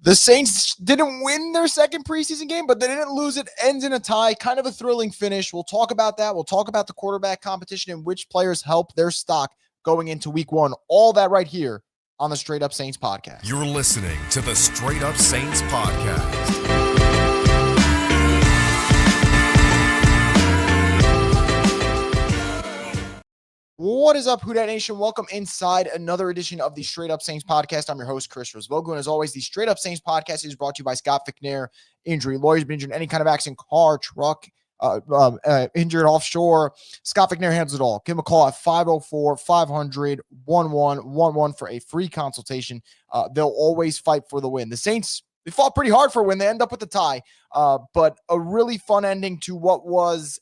The Saints didn't win their second preseason game, but they didn't lose it. Ends in a tie, kind of a thrilling finish. We'll talk about that. We'll talk about the quarterback competition and which players help their stock going into week one. All that right here on the Straight Up Saints podcast. You're listening to the Straight Up Saints podcast. What is up, Who Dat Nation? Welcome inside another edition of the Straight Up Saints podcast. I'm your host, Chris Rosvogo, and as always, the Straight Up Saints podcast is brought to you by Scott Vicknair Injury Lawyers. Been injured in any kind of accident, car, truck, injured offshore. Scott Vicknair handles it all. Give him a call at 504-500-1111 for a free consultation. They'll always fight for the win. The Saints, they fought pretty hard for a win. They end up with the tie, but a really fun ending to what was,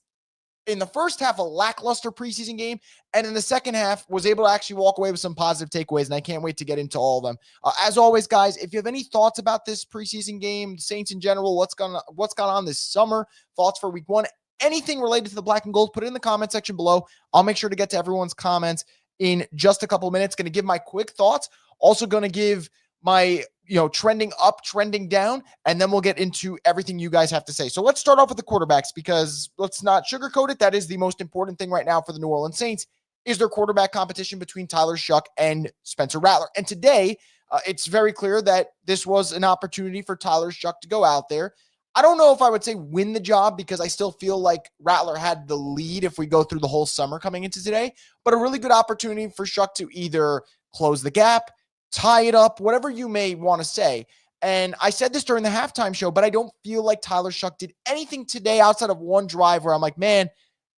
in the first half, a lackluster preseason game, and in the second half was able to actually walk away with some positive takeaways, and I can't wait to get into all of them. As always, guys, if you have any thoughts about this preseason game, Saints in general, what's gone on this summer, thoughts for week one, anything related to the black and gold, put it in the comment section below. I'll make sure to get to everyone's comments in just a couple of minutes. Going to give my quick thoughts. Also going to give my trending up, trending down, and then we'll get into everything you guys have to say. So let's start off with the quarterbacks, because let's not sugarcoat it. That is the most important thing right now for the New Orleans Saints, is their quarterback competition between Tyler Shough and Spencer Rattler. And today, it's very clear that this was an opportunity for Tyler Shough to go out there. I don't know if I would say win the job, because I still feel like Rattler had the lead if we go through the whole summer coming into today, but a really good opportunity for Shough to either close the gap, tie it up, whatever you may want to say. And I said this during the halftime show, but I don't feel like Tyler Shough did anything today outside of one drive where I'm like, man,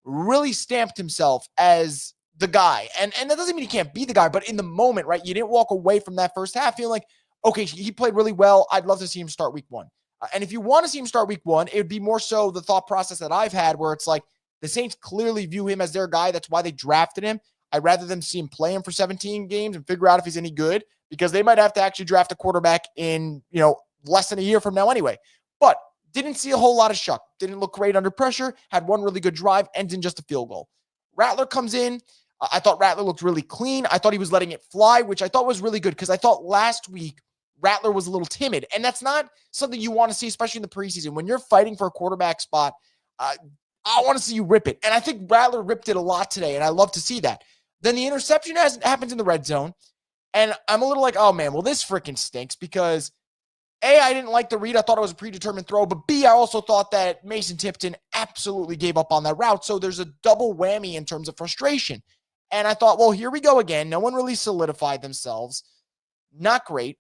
really stamped himself as the guy. And that doesn't mean he can't be the guy, but in the moment, right, you didn't walk away from that first half feeling like, okay, he played really well. I'd love to see him start week one. And if you want to see him start week one, it would be more so the thought process that I've had, where it's like the Saints clearly view him as their guy. That's why they drafted him. I'd rather them see him play him for 17 games and figure out if he's any good, because they might have to actually draft a quarterback in, less than a year from now anyway. But didn't see a whole lot of Shough. Didn't look great under pressure. Had one really good drive, ends in just a field goal. Rattler comes in. I thought Rattler looked really clean. I thought he was letting it fly, which I thought was really good, because I thought last week Rattler was a little timid. And that's not something you want to see, especially in the preseason. When you're fighting for a quarterback spot, I want to see you rip it. And I think Rattler ripped it a lot today, and I love to see that. Then the interception happens in the red zone. And I'm a little like, oh, man, well, this freaking stinks, because A, I didn't like the read. I thought it was a predetermined throw. But B, I also thought that Mason Tipton absolutely gave up on that route. So there's a double whammy in terms of frustration. And I thought, well, here we go again. No one really solidified themselves. Not great.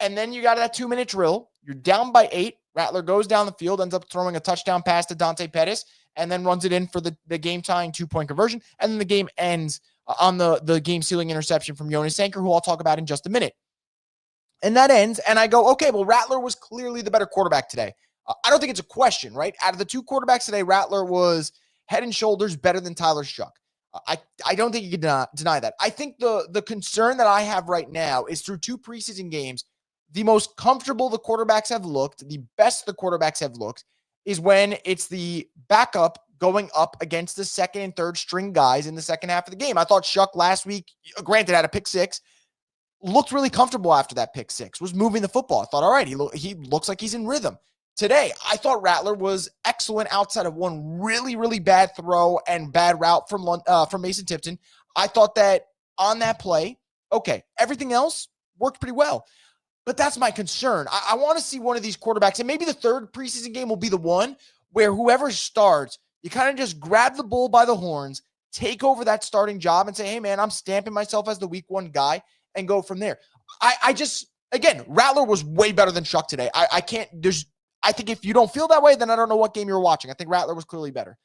And then you got that 2-minute drill. You're down by 8. Rattler goes down the field, ends up throwing a touchdown pass to Dante Pettis, and then runs it in for the game-tying 2-point conversion. And then the game ends on the game-sealing interception from Jonas Sanker, who I'll talk about in just a minute. And that ends, and I go, okay, well, Rattler was clearly the better quarterback today. I don't think it's a question, right? Out of the two quarterbacks today, Rattler was head and shoulders better than Tyler Shough. I don't think you can deny that. I think the concern that I have right now is, through two preseason games, the most comfortable the quarterbacks have looked, the best the quarterbacks have looked, is when it's the backup going up against the second and third string guys in the second half of the game. I thought Shough last week, granted, had a pick six, looked really comfortable after that pick six, was moving the football. I thought, all right, he looks like he's in rhythm. Today, I thought Rattler was excellent outside of one really, really bad throw and bad route from Mason Tipton. I thought that on that play, okay, everything else worked pretty well. But that's my concern. I want to see one of these quarterbacks, and maybe the third preseason game will be the one where whoever starts, you kind of just grab the bull by the horns, take over that starting job, and say, hey, man, I'm stamping myself as the week one guy, and go from there. Again, Rattler was way better than Shough today. I think if you don't feel that way, then I don't know what game you're watching. I think Rattler was clearly better.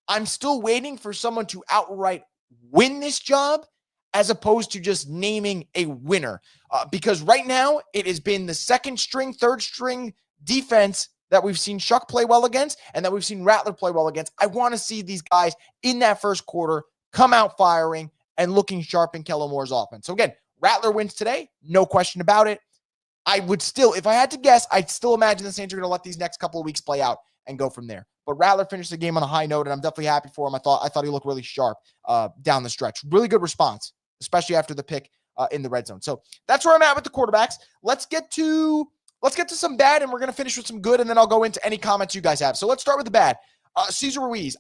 I'm still waiting for someone to outright win this job, as opposed to just naming a winner. Because right now, it has been the second string, third string defense that we've seen Shough play well against, and that we've seen Rattler play well against. I want to see these guys in that first quarter come out firing and looking sharp in Kellen Moore's offense. So again, Rattler wins today, no question about it. I would still, if I had to guess, I'd still imagine the Saints are going to let these next couple of weeks play out and go from there. But Rattler finished the game on a high note, and I'm definitely happy for him. I thought he looked really sharp down the stretch. Really good response, especially after the pick in the red zone. So that's where I'm at with the quarterbacks. Let's get to let's get to some bad, and we're going to finish with some good, and then I'll go into any comments you guys have. So let's start with the bad. Cesar Ruiz.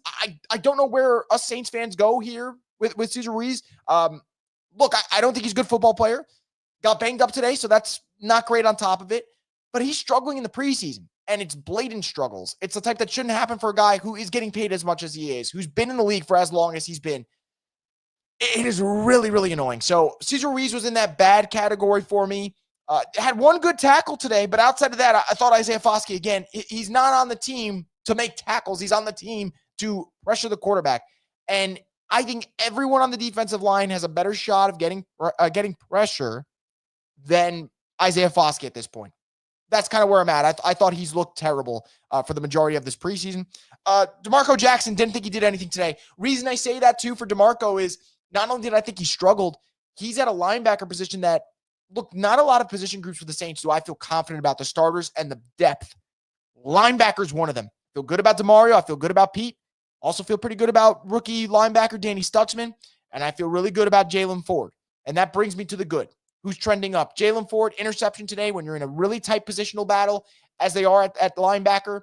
I don't know where us Saints fans go here with Cesar Ruiz. Look, I don't think he's a good football player. Got banged up today, so that's not great on top of it. But he's struggling in the preseason, and it's blatant struggles. It's the type that shouldn't happen for a guy who is getting paid as much as he is, who's been in the league for as long as he's been. It is really, really annoying. So Cesar Ruiz was in that bad category for me. Had one good tackle today, but outside of that, I thought Isiah Foskey, again, he's not on the team to make tackles. He's on the team to pressure the quarterback. And I think everyone on the defensive line has a better shot of getting pressure than Isiah Foskey at this point. That's kind of where I'm at. I thought he's looked terrible for the majority of this preseason. DeMarco Jackson, didn't think he did anything today. Reason I say that, too, for DeMarco is not only did I think he struggled, he's at a linebacker position that, look, not a lot of position groups for the Saints do I feel confident about the starters and the depth. Linebacker's one of them. I feel good about DeMario. I feel good about Pete. Also feel pretty good about rookie linebacker Danny Stutzman. And I feel really good about Jaylen Ford. And that brings me to the good. Who's trending up? Jaylen Ford, interception today when you're in a really tight positional battle, as they are at the linebacker.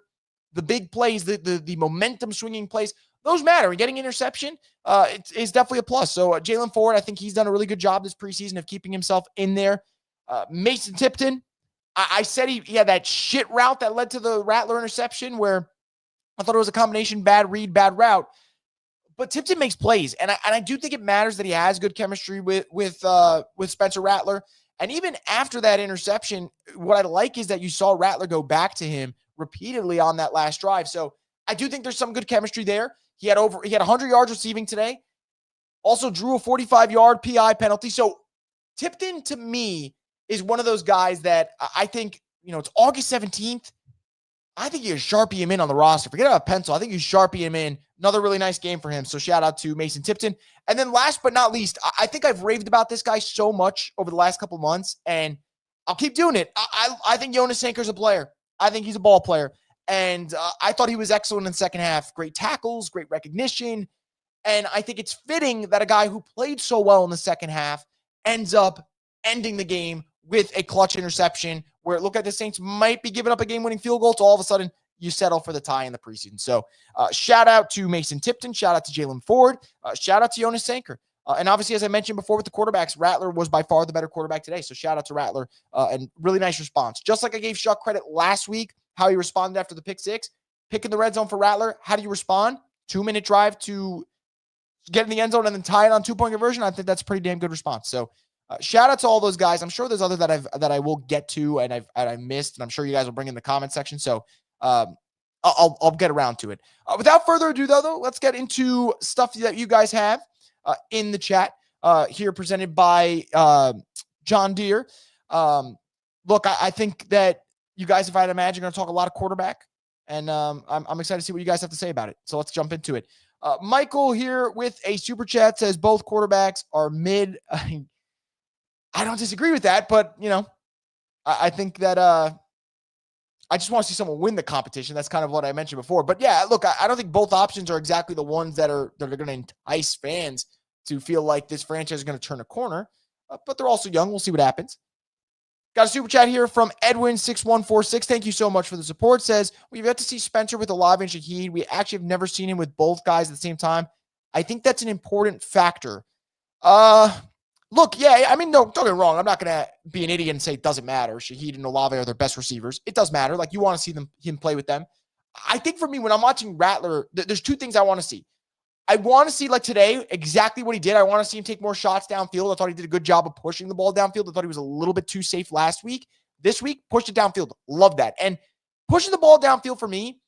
The big plays, the momentum swinging plays, those matter. And getting interception is definitely a plus. So Jaylen Ford, I think he's done a really good job this preseason of keeping himself in there. Mason Tipton, I said he had that shit route that led to the Rattler interception where I thought it was a combination bad read, bad route. But Tipton makes plays, and I do think it matters that he has good chemistry with Spencer Rattler. And even after that interception, what I like is that you saw Rattler go back to him repeatedly on that last drive. So I do think there's some good chemistry there. He had 100 yards receiving today. Also drew a 45-yard PI penalty. So Tipton, to me, is one of those guys that I think, it's August 17th. I think you Sharpie him in on the roster. Forget about pencil. I think you Sharpie him in. Another really nice game for him. So shout out to Mason Tipton. And then last but not least, I think I've raved about this guy so much over the last couple months, and I'll keep doing it. I think Jonas Sanker's a player. I think he's a ball player. And I thought he was excellent in the second half. Great tackles, great recognition. And I think it's fitting that a guy who played so well in the second half ends up ending the game with a clutch interception where it looked like the Saints might be giving up a game-winning field goal to all of a sudden you settle for the tie in the preseason. So shout out to Mason Tipton. Shout out to Jaylen Ford. Shout out to Jonas Sanker. And obviously, as I mentioned before with the quarterbacks, Rattler was by far the better quarterback today. So shout out to Rattler and really nice response. Just like I gave Shuck credit last week, how he responded after the pick six, picking the red zone for Rattler. How do you respond? 2-minute drive to get in the end zone and then tie it on 2-point conversion. I think that's a pretty damn good response. So shout out to all those guys. I'm sure there's other that I will get to and I missed, and I'm sure you guys will bring in the comment section. So I'll get around to it. Without further ado, though, let's get into stuff that you guys have in the chat here, presented by John Deere. Look, I think that you guys, if I'd imagine, are going to talk a lot of quarterback, and I'm excited to see what you guys have to say about it. So let's jump into it. Michael here with a super chat says both quarterbacks are mid. I don't disagree with that, but I think that I just want to see someone win the competition. That's kind of what I mentioned before. But yeah, look, I don't think both options are exactly the ones that are going to entice fans to feel like this franchise is going to turn a corner. But they're also young. We'll see what happens. Got a super chat here from Edwin6146. Thank you so much for the support. Says, we've yet to see Spencer with Olave and Shaheed. We actually have never seen him with both guys at the same time. I think that's an important factor. Look, yeah, I mean, don't get me wrong. I'm not going to be an idiot and say it doesn't matter. Shaheed and Olave are their best receivers. It does matter. Like, you want to see him play with them. I think for me, when I'm watching Rattler, there's two things I want to see. I want to see, like today, exactly what he did. I want to see him take more shots downfield. I thought he did a good job of pushing the ball downfield. I thought he was a little bit too safe last week. This week, pushed it downfield. Love that. And pushing the ball downfield for me,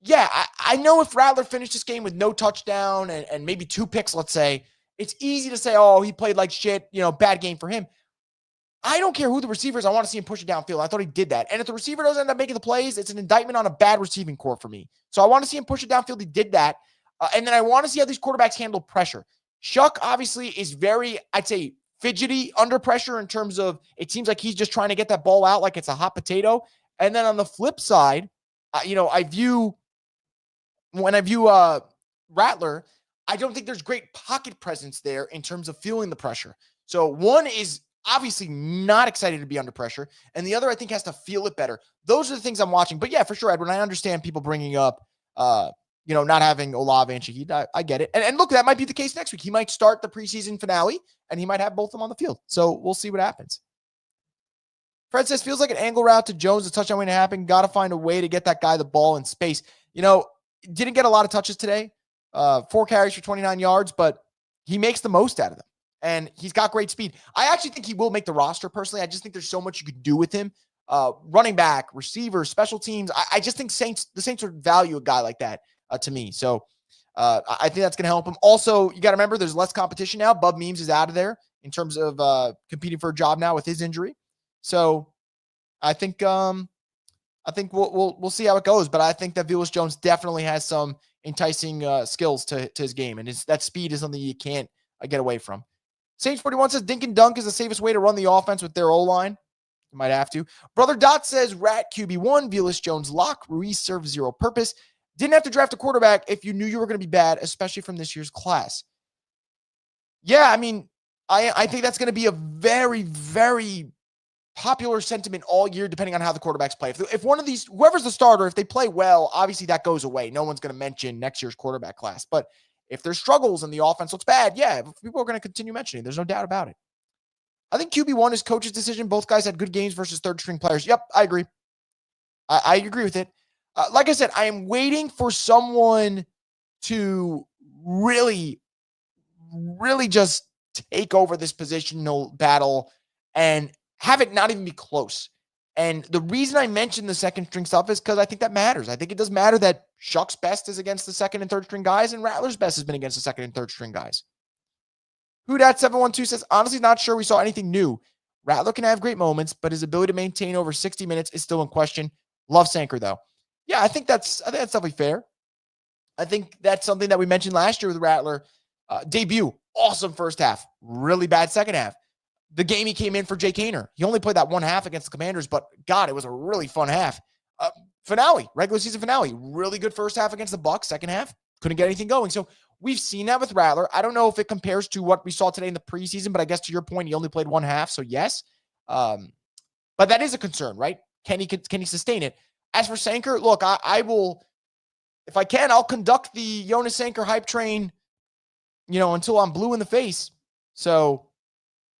yeah, I know if Rattler finished this game with no touchdown and maybe 2 picks, let's say, it's easy to say, oh, he played like shit, bad game for him. I don't care who the receiver is. I want to see him push it downfield. I thought he did that. And if the receiver doesn't end up making the plays, it's an indictment on a bad receiving core for me. So I want to see him push it downfield. He did that. And then I want to see how these quarterbacks handle pressure. Shuck obviously is very, I'd say, fidgety under pressure in terms of it seems like he's just trying to get that ball out like it's a hot potato. And then on the flip side, when I view Rattler, I don't think there's great pocket presence there in terms of feeling the pressure. So one is obviously not excited to be under pressure. And the other, I think, has to feel it better. Those are the things I'm watching. But yeah, for sure, Edwin, I understand people bringing up, not having Olave and Shaheed. I get it. And look, that might be the case next week. He might start the preseason finale, and he might have both of them on the field. So we'll see what happens. Fred says, feels like an angle route to Jones. The touchdown waiting to happen. Got to find a way to get that guy the ball in space. Didn't get a lot of touches today. 4 carries for 29 yards, but he makes the most out of them. And he's got great speed. I actually think he will make the roster personally. I just think there's so much you could do with him. Running back, receiver, special teams. I just think the Saints would value a guy like that to me. So I think that's going to help him. Also, you got to remember there's less competition now. Bub Memes is out of there in terms of competing for a job now with his injury. So I think we'll see how it goes. But I think that Velus Jones definitely has some enticing skills to his game. And that speed is something you can't get away from. Saints 41 says dink and dunk is the safest way to run the offense with their O-line. You might have to. Brother Dot says Rat QB1, Velus Jones lock. Ruiz serves zero purpose. Didn't have to draft a quarterback if you knew you were going to be bad, especially from this year's class. Yeah, I mean, I think that's going to be a very, very popular sentiment all year, depending on how the quarterbacks play. If one of these, whoever's the starter, if they play well, obviously that goes away. No one's going to mention next year's quarterback class. But if there's struggles and the offense looks bad, yeah, people are going to continue mentioning. There's no doubt about it. I think QB1 is coach's decision. Both guys had good games versus third-string players. Yep, I agree. I agree with it. Like I said, I am waiting for someone to really, really just take over this positional battle and have it not even be close. And the reason I mentioned the second-string stuff is because I think that matters. I think it does matter that Shuck's best is against the second and third-string guys, and Rattler's best has been against the second and third-string guys. Whodat712 says, honestly, not sure we saw anything new. Rattler can have great moments, but his ability to maintain over 60 minutes is still in question. Love Sanker, though. Yeah, I think that's definitely fair. I think that's something that we mentioned last year with Rattler. Debut, awesome first half, really bad second half. The game he came in for Jake Haener. He only played that one half against the Commanders, but God, it was a really fun half. Finale, regular season finale, really good first half against the Bucs. Second half, couldn't get anything going. So we've seen that with Rattler. I don't know if it compares to what we saw today in the preseason, but I guess to your point, he only played one half. So yes, but that is a concern, right? Can he sustain it? As for Sanker, look, I will, if I can, I'll conduct the Jonas Sanker hype train, until I'm blue in the face. So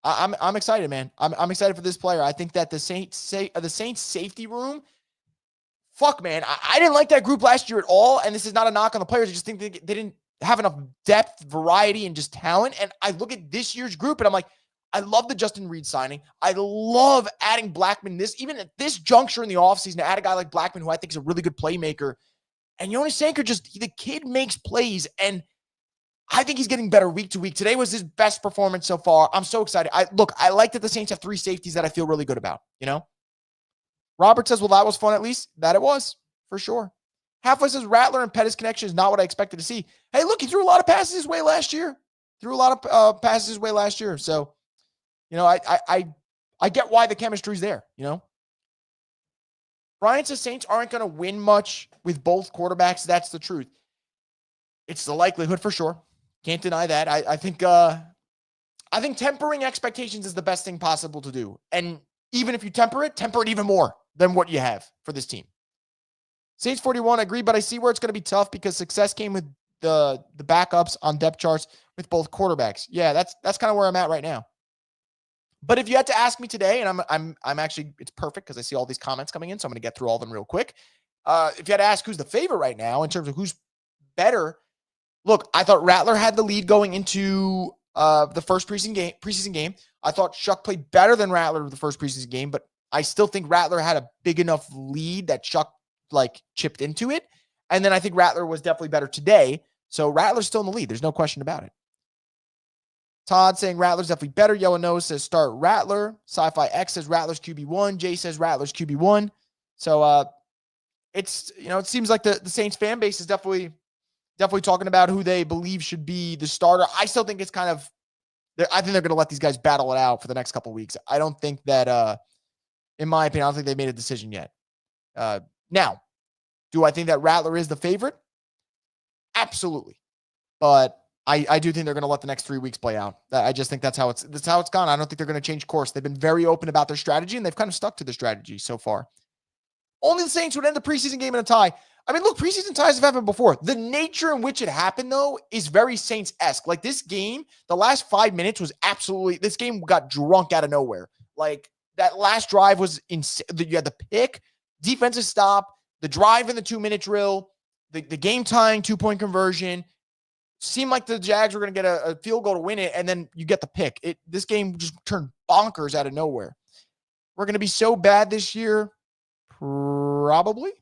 I'm excited, man. I'm excited for this player. I think that the Saints safety room, fuck, man. I didn't like that group last year at all, and this is not a knock on the players. I just think they didn't have enough depth, variety, and just talent. And I look at this year's group, and I'm like, I love the Justin Reed signing. I love adding Blackman even at this juncture in the offseason, to add a guy like Blackman, who I think is a really good playmaker. And Jonas Sanker, the kid makes plays, and I think he's getting better week to week. Today was his best performance so far. I'm so excited. I like that the Saints have 3 safeties that I feel really good about, Robert says, well, that was fun at least. That it was, for sure. Halfway says, Rattler and Pettis connection is not what I expected to see. Hey, look, he threw a lot of passes his way last year. So, I get why the chemistry's there, Brian says Saints aren't going to win much with both quarterbacks. That's the truth. It's the likelihood for sure. Can't deny that. I think tempering expectations is the best thing possible to do. And even if you temper it even more than what you have for this team. Saints 41, I agree, but I see where it's going to be tough because success came with the backups on depth charts with both quarterbacks. Yeah, that's kind of where I'm at right now. But if you had to ask me today, and I'm actually, it's perfect because I see all these comments coming in, so I'm going to get through all of them real quick. If you had to ask who's the favorite right now in terms of who's better, look, I thought Rattler had the lead going into the first preseason game. I thought Shuck played better than Rattler the first preseason game, but I still think Rattler had a big enough lead that Shuck chipped into it. And then I think Rattler was definitely better today. So Rattler's still in the lead. There's no question about it. Todd saying Rattler's definitely better. Yellow Nose says start Rattler. Sci-Fi X says Rattler's QB1. Jay says Rattler's QB1. So it's, it seems like the Saints fan base is definitely talking about who they believe should be the starter. I still think it's I think they're going to let these guys battle it out for the next couple of weeks. I don't think that, in my opinion, I don't think they made a decision yet. Now, do I think that Rattler is the favorite? Absolutely. But I do think they're going to let the next 3 weeks play out. I just think that's how it's gone. I don't think they're going to change course. They've been very open about their strategy, and they've kind of stuck to the strategy so far. Only the Saints would end the preseason game in a tie. I mean, look, preseason ties have happened before. The nature in which it happened, though, is very Saints-esque. Like, this game, the last 5 minutes was absolutely, this game got drunk out of nowhere. Like, that last drive was insane. You had the pick, defensive stop, the drive in the 2-minute drill, the game-tying 2-point conversion. Seemed like the Jags were going to get a field goal to win it, and then you get the pick. This game just turned bonkers out of nowhere. We're going to be so bad this year. Probably.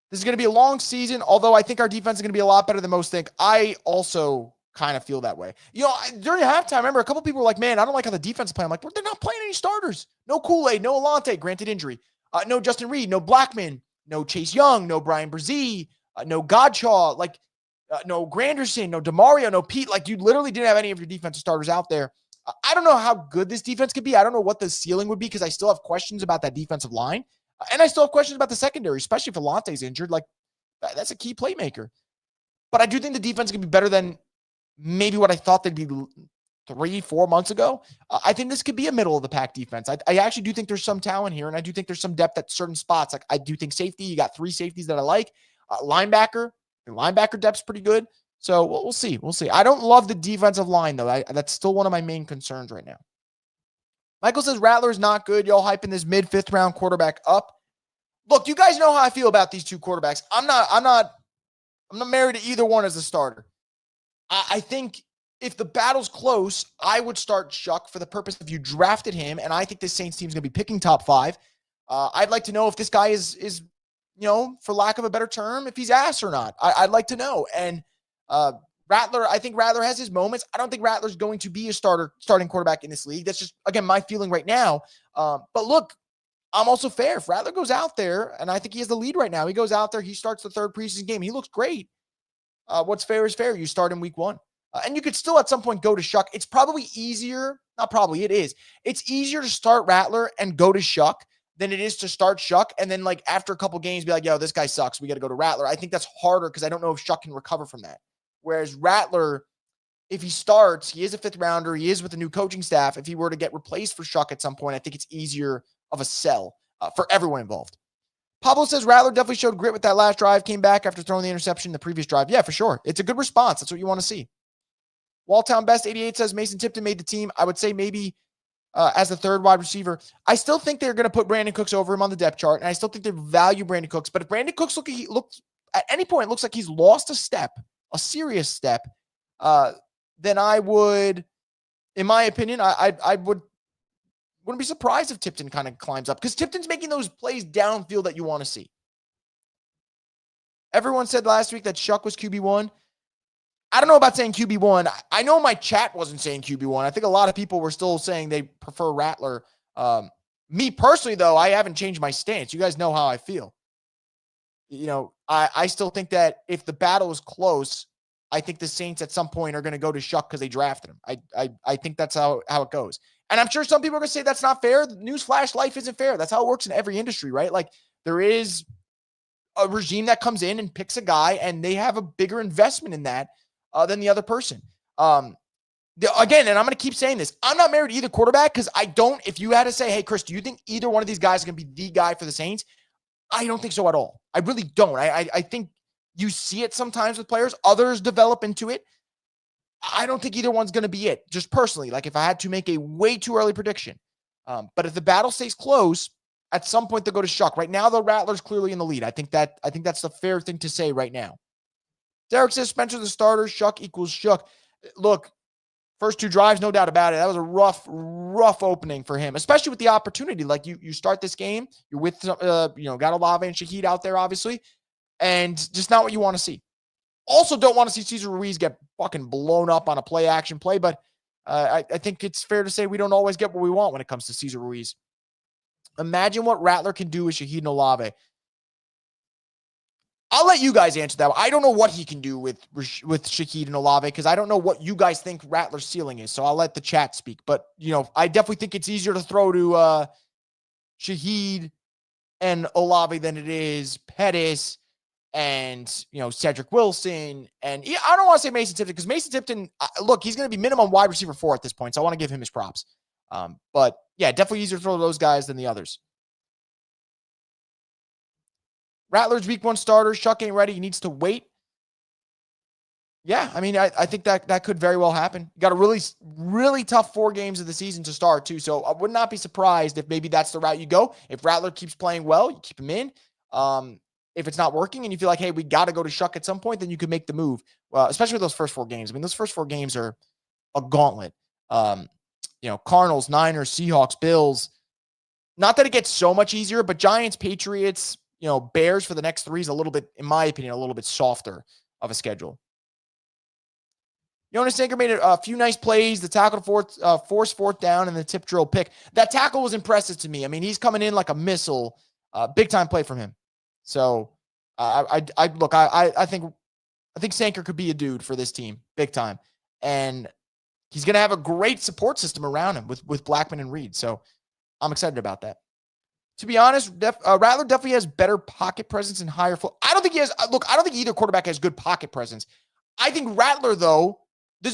This is going to be a long season, although I think our defense is going to be a lot better than most think. I also kind of feel that way. You know, during halftime, I remember a couple people were like, man, I don't like how the defense is playing. I'm like, well, they're not playing any starters. No Kool-Aid, no Alante, granted injury. No Justin Reed, no Blackman, no Chase Young, no Brian Brzee, no Godshaw, no Granderson, no DeMario, no Pete. Like, you literally didn't have any of your defensive starters out there. I don't know how good this defense could be. I don't know what the ceiling would be because I still have questions about that defensive line. And I still have questions about the secondary, especially if Alante's injured. Like, that's a key playmaker. But I do think the defense can be better than maybe what I thought they'd be 3-4 months ago. I think this could be a middle-of-the-pack defense. I actually do think there's some talent here, and I do think there's some depth at certain spots. Like, I do think safety, you got 3 safeties that I like. Linebacker depth's pretty good. So we'll see. I don't love the defensive line, though. That's still one of my main concerns right now. Michael says Rattler is not good. Y'all hyping this mid-5th round quarterback up. Look, you guys know how I feel about these two quarterbacks. I'm not married to either one as a starter. I think if the battle's close, I would start Shuck for the purpose of you drafted him, and I think this Saints team is going to be picking top 5. I'd like to know if this guy is, you know, for lack of a better term, if he's ass or not. I'd like to know. And Rattler, I think Rattler has his moments. I don't think Rattler's going to be a starting quarterback in this league. That's just, again, my feeling right now. But look, I'm also fair. If Rattler goes out there, and I think he has the lead right now, he goes out there, he starts the 3rd preseason game. He looks great. What's fair is fair. You start in week 1. And you could still at some point go to Shuck. It's probably easier. Not probably, it is. It's easier to start Rattler and go to Shuck than it is to start Shuck and then, like, after a couple games be like, yo, this guy sucks. We got to go to Rattler. I think that's harder because I don't know if Shuck can recover from that. Whereas Rattler, if he starts, he is a 5th rounder. He is with a new coaching staff. If he were to get replaced for Shuck at some point, I think it's easier of a sell for everyone involved. Pablo says Rattler definitely showed grit with that last drive, came back after throwing the interception in the previous drive. Yeah, for sure. It's a good response. That's what you want to see. Walltown Best 88 says Mason Tipton made the team. I would say maybe as the 3rd wide receiver. I still think they're going to put Brandon Cooks over him on the depth chart, and I still think they value Brandon Cooks. But if Brandon Cooks looks at any point, it looks like he's lost a step, a serious step, then I would, in my opinion, I wouldn't be surprised if Tipton kind of climbs up because Tipton's making those plays downfield that you want to see. Everyone said last week that Shuck was QB1. I don't know about saying QB1. I know my chat wasn't saying QB1. I think a lot of people were still saying they prefer Rattler. Me personally, though, I haven't changed my stance. You guys know how I feel. You know, I still think that if the battle is close, I think the Saints at some point are going to go to Shuck because they drafted him. I think that's how it goes. And I'm sure some people are going to say that's not fair. Newsflash, life isn't fair. That's how it works in every industry, right? Like, there is a regime that comes in and picks a guy, and they have a bigger investment in that than the other person. Again, and I'm going to keep saying this, I'm not married to either quarterback because I don't, if you had to say, hey, Chris, do you think either one of these guys is going to be the guy for the Saints? I don't think so at all. I really don't. I think you see it sometimes with players. Others develop into it. I don't think either one's going to be it, just personally. Like, if I had to make a way too early prediction. But if the battle stays close, at some point they'll go to Shuck. Right now, the Rattler's clearly in the lead. I think that's the fair thing to say right now. Derek says Spencer the starter, Shuck equals Shuck. Look, first 2 drives, no doubt about it. That was a rough opening for him, especially with the opportunity. Like, you start this game, you're with, got Olave and Shaheed out there, obviously, and just not what you want to see. Also don't want to see Cesar Ruiz get fucking blown up on a play-action play, but I think it's fair to say we don't always get what we want when it comes to Cesar Ruiz. Imagine what Rattler can do with Shaheed and Olave. I'll let you guys answer that. I don't know what he can do with Shaheed and Olave because I don't know what you guys think Rattler's ceiling is, so I'll let the chat speak. But, I definitely think it's easier to throw to Shaheed and Olave than it is Pettis and, Cedric Wilson. And I don't want to say Mason Tipton because Mason Tipton, look, he's going to be minimum wide receiver 4 at this point. So I want to give him his props. But yeah, definitely easier to throw those guys than the others. Rattler's week 1 starter. Shuck ain't ready. He needs to wait. Yeah, I mean, I think that could very well happen. You got a really, really tough 4 games of the season to start, too. So I would not be surprised if maybe that's the route you go. If Rattler keeps playing well, you keep him in. If it's not working and you feel like, hey, we got to go to Shuck at some point, then you could make the move. Well, especially with those first 4 games. I mean, those first 4 games are a gauntlet. Cardinals, Niners, Seahawks, Bills. Not that it gets so much easier, but Giants, Patriots, Bears for the next 3 is a little bit, in my opinion, a little bit softer of a schedule. Jonas Sanker made a few nice plays. The tackle to force 4th down and the tip drill pick. That tackle was impressive to me. I mean, he's coming in like a missile. Big time play from him. So I think Sanker could be a dude for this team, big time, and he's going to have a great support system around him with Blackman and Reed. So I'm excited about that. To be honest, Rattler definitely has better pocket presence and higher flow. I don't think either quarterback has good pocket presence. I think Rattler, though,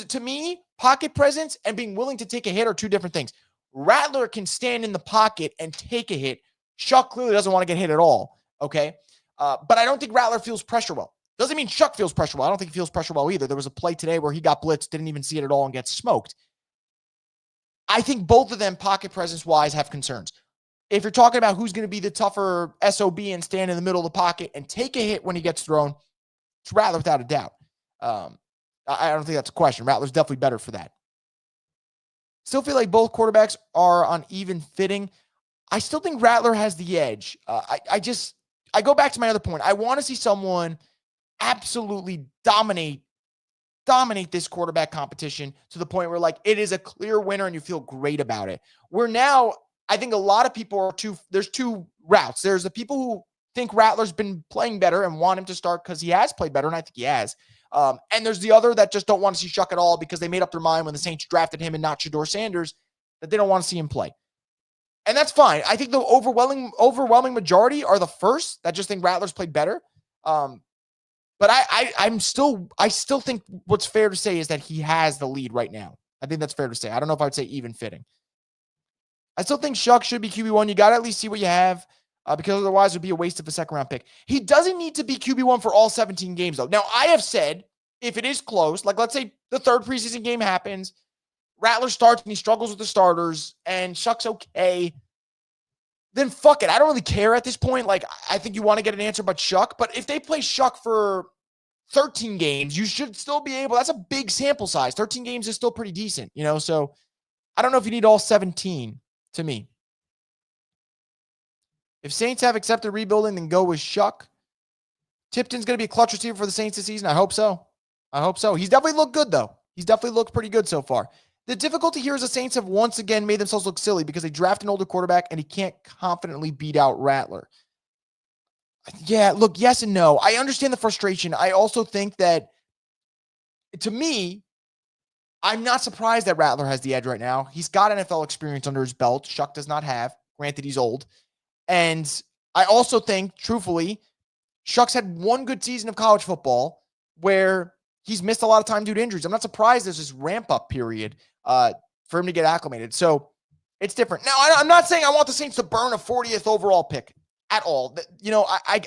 to me, pocket presence and being willing to take a hit are 2 different things. Rattler can stand in the pocket and take a hit. Shuck clearly doesn't want to get hit at all, okay? But I don't think Rattler feels pressure well. Doesn't mean Shuck feels pressure well. I don't think he feels pressure well either. There was a play today where he got blitzed, didn't even see it at all, and gets smoked. I think both of them, pocket presence-wise, have concerns. If you're talking about who's going to be the tougher SOB and stand in the middle of the pocket and take a hit when he gets thrown, it's Rattler without a doubt. I don't think that's a question. Rattler's definitely better for that. Still feel like both quarterbacks are on even fitting. I still think Rattler has the edge. I go back to my other point. I want to see someone absolutely dominate this quarterback competition to the point where it is a clear winner and you feel great about it. Where now I think a lot of people there's 2 routes. There's the people who think Rattler's been playing better and want him to start because he has played better, and I think he has. And there's the other that just don't want to see Shuck at all because they made up their mind when the Saints drafted him and not Shedeur Sanders that they don't want to see him play. And that's fine. I think the overwhelming majority are the first that just think Rattler's played better. But I still think what's fair to say is that he has the lead right now. I think that's fair to say. I don't know if I would say even fitting. I still think Shuck should be QB1. You got to at least see what you have. Because otherwise it would be a waste of a 2nd-round pick. He doesn't need to be QB1 for all 17 games, though. Now, I have said, if it is close, let's say the 3rd preseason game happens, Rattler starts and he struggles with the starters, and Shuck's okay, then fuck it. I don't really care at this point. I think you want to get an answer about Shuck, but if they play Shuck for 13 games, you should still be able. That's a big sample size. 13 games is still pretty decent, so I don't know if you need all 17 to me. If Saints have accepted rebuilding, then go with Shuck. Tipton's going to be a clutch receiver for the Saints this season. I hope so. He's definitely looked good, though. He's definitely looked pretty good so far. The difficulty here is the Saints have once again made themselves look silly because they draft an older quarterback and he can't confidently beat out Rattler. Yeah, look, yes and no. I understand the frustration. I also think that, to me, I'm not surprised that Rattler has the edge right now. He's got NFL experience under his belt. Shuck does not have. Granted, he's old. And I also think, truthfully, Shuck's had 1 good season of college football where he's missed a lot of time due to injuries. I'm not surprised there's this ramp-up period for him to get acclimated. So it's different. Now, I'm not saying I want the Saints to burn a 40th overall pick at all.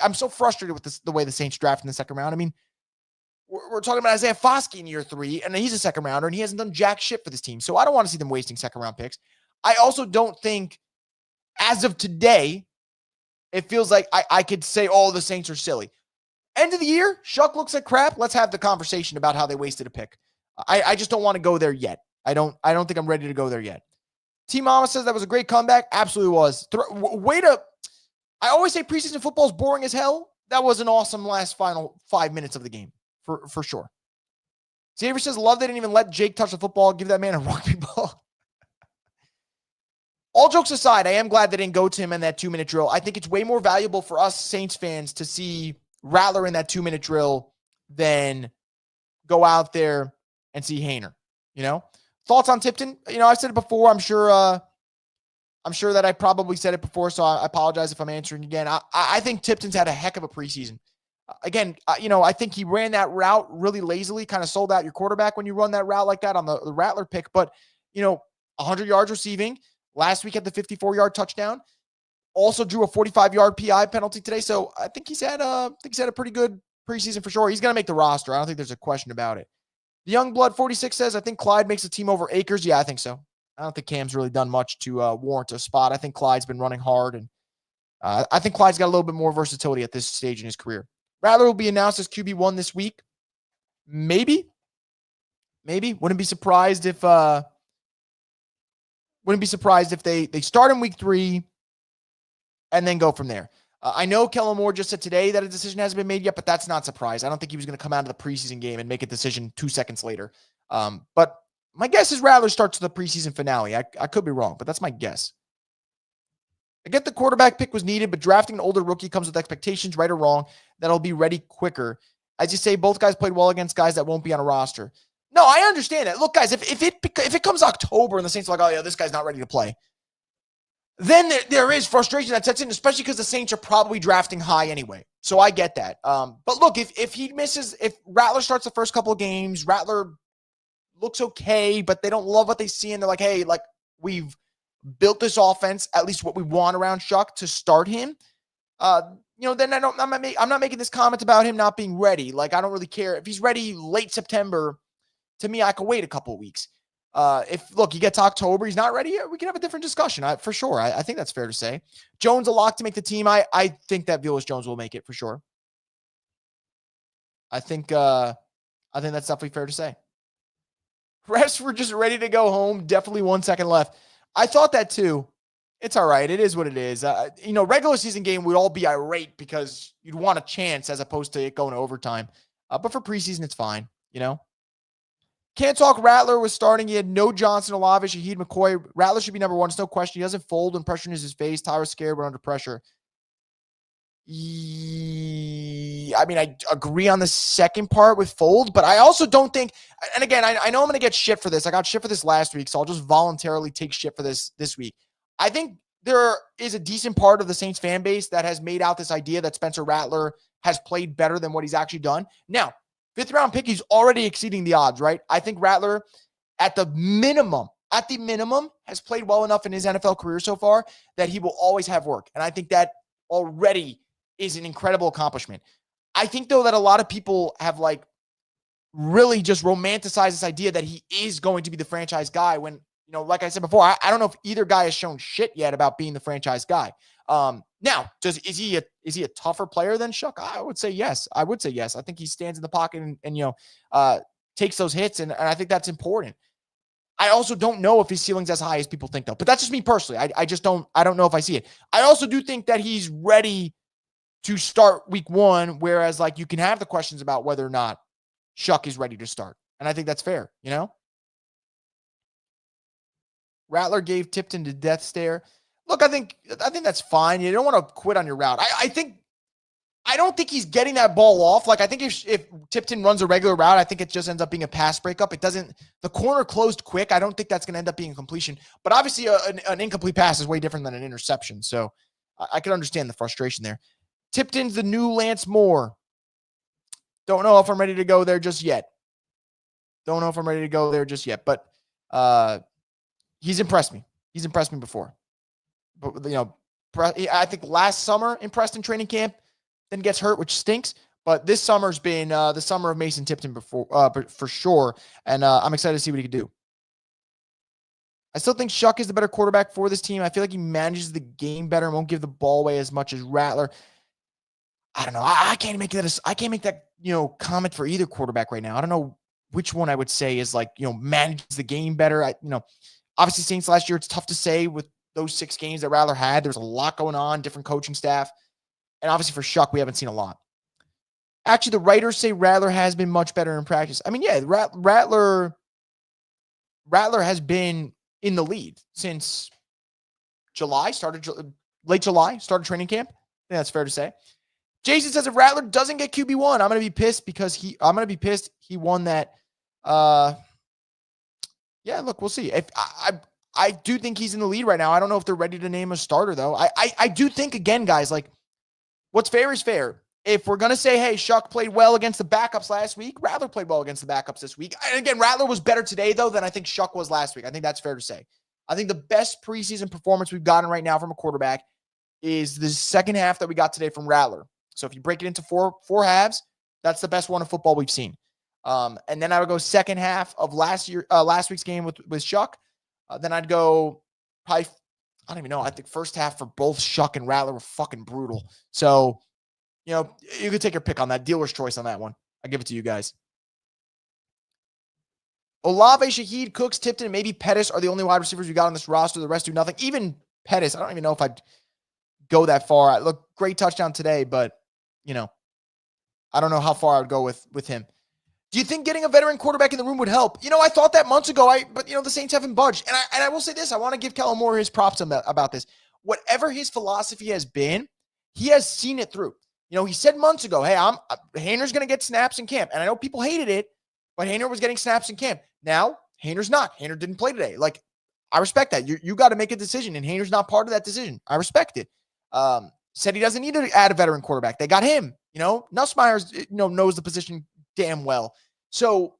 I'm so frustrated with the way the Saints draft in the 2nd round. I mean, we're talking about Isiah Foskey in year 3, and he's a 2nd rounder, and he hasn't done jack shit for this team. So I don't want to see them wasting 2nd-round picks. I also don't think, as of today, it feels like I could say, the Saints are silly. End of the year, Shuck looks like crap. Let's have the conversation about how they wasted a pick. I just don't want to go there yet. I don't think I'm ready to go there yet. T Mama says that was a great comeback. Absolutely was. I always say preseason football is boring as hell. That was an awesome final 5 minutes of the game, for sure. Xavier says, love they didn't even let Jake touch the football. Give that man a rugby ball. All jokes aside, I am glad they didn't go to him in that 2-minute drill. I think it's way more valuable for us Saints fans to see Rattler in that 2-minute drill than go out there and see Haener. Thoughts on Tipton? I've said it before. I'm sure that I probably said it before, so I apologize if I'm answering again. I think Tipton's had a heck of a preseason. Again, I think he ran that route really lazily, kind of sold out your quarterback when you run that route like that on the Rattler pick. But, 100 yards receiving. Last week had the 54-yard touchdown. Also drew a 45-yard PI penalty today. So I think he's had a pretty good preseason for sure. He's going to make the roster. I don't think there's a question about it. The Young Blood 46 says, I think Clyde makes the team over Akers. Yeah, I think so. I don't think Cam's really done much to warrant a spot. I think Clyde's been running hard, and I think Clyde's got a little bit more versatility at this stage in his career. Rattler will be announced as QB1 this week. Maybe. Wouldn't be surprised if they start in week 3 and then go from there. I know Kellen Moore just said today that a decision hasn't been made yet, but that's not surprise. I don't think he was going to come out of the preseason game and make a decision 2 seconds later. But my guess is Rattler starts the preseason finale. I could be wrong, but that's my guess. I get the quarterback pick was needed, but drafting an older rookie comes with expectations, right or wrong, that'll be ready quicker. As you say, both guys played well against guys that won't be on a roster. No, I understand that. Look, guys, if it comes October and the Saints are like, oh yeah, this guy's not ready to play, then there is frustration that sets in, especially because the Saints are probably drafting high anyway. So I get that. But look, if Rattler starts the first couple of games, Rattler looks okay, but they don't love what they see, and they're like, hey, like, we've built this offense, at least what we want around Shuck to start him. Then I'm not making this comment about him not being ready. Like, I don't really care. If he's ready late September, to me, I could wait a couple of weeks. If he gets October, he's not ready, we can have a different discussion. For sure. I think that's fair to say. Jones a lock to make the team. I think that Velus Jones will make it for sure. I think that's definitely fair to say. Refs were just ready to go home. Definitely 1 second left. I thought that too. It's all right. It is what it is. Regular season game, we'd all be irate because you'd want a chance as opposed to it going to overtime. But for preseason, it's fine. Can't talk. Rattler was starting. He had no Johnson, Olave, Shaheed, McCoy. Rattler should be number 1. It's no question. He doesn't fold when pressure is his face. Tyra's scared when under pressure. I agree on the second part with fold, but I also don't think, and again, I know I'm going to get shit for this. I got shit for this last week, so I'll just voluntarily take shit for this week. I think there is a decent part of the Saints fan base that has made out this idea that Spencer Rattler has played better than what he's actually done. Now, 5th round pick, he's already exceeding the odds, right? I think Rattler, at the minimum, has played well enough in his NFL career so far that he will always have work. And I think that already is an incredible accomplishment. I think, though, that a lot of people have really just romanticized this idea that he is going to be the franchise guy when, like I said before, I don't know if either guy has shown shit yet about being the franchise guy. Now, is he a tougher player than Shuck? I would say yes. I think he stands in the pocket and takes those hits, and I think that's important. I also don't know if his ceiling's as high as people think, though. But that's just me personally. I don't know if I see it. I also do think that he's ready to start week 1, whereas you can have the questions about whether or not Shuck is ready to start. And I think that's fair, Rattler gave Tipton the death stare. Look, I think that's fine. You don't want to quit on your route. I don't think he's getting that ball off. I think if Tipton runs a regular route, I think it just ends up being a pass breakup. The corner closed quick. I don't think that's going to end up being a completion. But obviously an incomplete pass is way different than an interception. So I can understand the frustration there. Tipton's the new Lance Moore. Don't know if I'm ready to go there just yet. But he's impressed me. He's impressed me before. But, I think last summer impressed in training camp, then gets hurt, which stinks. But this summer's been the summer of Mason Tipton before, for sure. And I'm excited to see what he can do. I still think Shuck is the better quarterback for this team. I feel like he manages the game better and won't give the ball away as much as Rattler. I don't know. I can't make that comment for either quarterback right now. I don't know which one I would say is manages the game better. Obviously Saints last year, it's tough to say with those 6 games that Rattler had. There's a lot going on, different coaching staff. And obviously for Shuck, we haven't seen a lot. Actually, the writers say Rattler has been much better in practice. Rattler has been in the lead since late July, started training camp. I think that's fair to say. Jason says if Rattler doesn't get QB1, I'm going to be pissed because he won that. Yeah, look, we'll see. If I do think he's in the lead right now. I don't know if they're ready to name a starter though. I do think, again, guys, what's fair is fair. if we're going to say, hey, Shuck played well against the backups last week, Rattler played well against the backups this week. And again, Rattler was better today, though, than I think Shuck was last week. I think that's fair to say. I think the best preseason performance we've gotten right now from a quarterback is the second half that we got today from Rattler. So if you break it into four halves, that's the best one of football we've seen. And then I would go second half of last week's game with Shuck. Then I'd go probably, I don't even know. I think first half for both Shuck and Rattler were fucking brutal. So, you could take your pick on that. Dealer's choice on that one. I give it to you guys. Olave, Shaheed, Cooks, Tipton, and maybe Pettis are the only wide receivers we got on this roster. The rest do nothing. Even Pettis, I don't even know if I'd go that far. Look, great touchdown today, but, I don't know how far I would go with him. Do you think getting a veteran quarterback in the room would help? I thought that months ago, but the Saints haven't budged. And I will say this, I want to give Kellen Moore his props about this. Whatever his philosophy has been, he has seen it through. He said months ago, hey, Hayner's going to get snaps in camp. And I know people hated it, but Hayner was getting snaps in camp. Now, Hayner's not. Hayner didn't play today. Like, I respect that. You got to make a decision, and Hayner's not part of that decision. I respect it. Said he doesn't need to add a veteran quarterback. They got him. Nussmeier's, knows the position damn well. So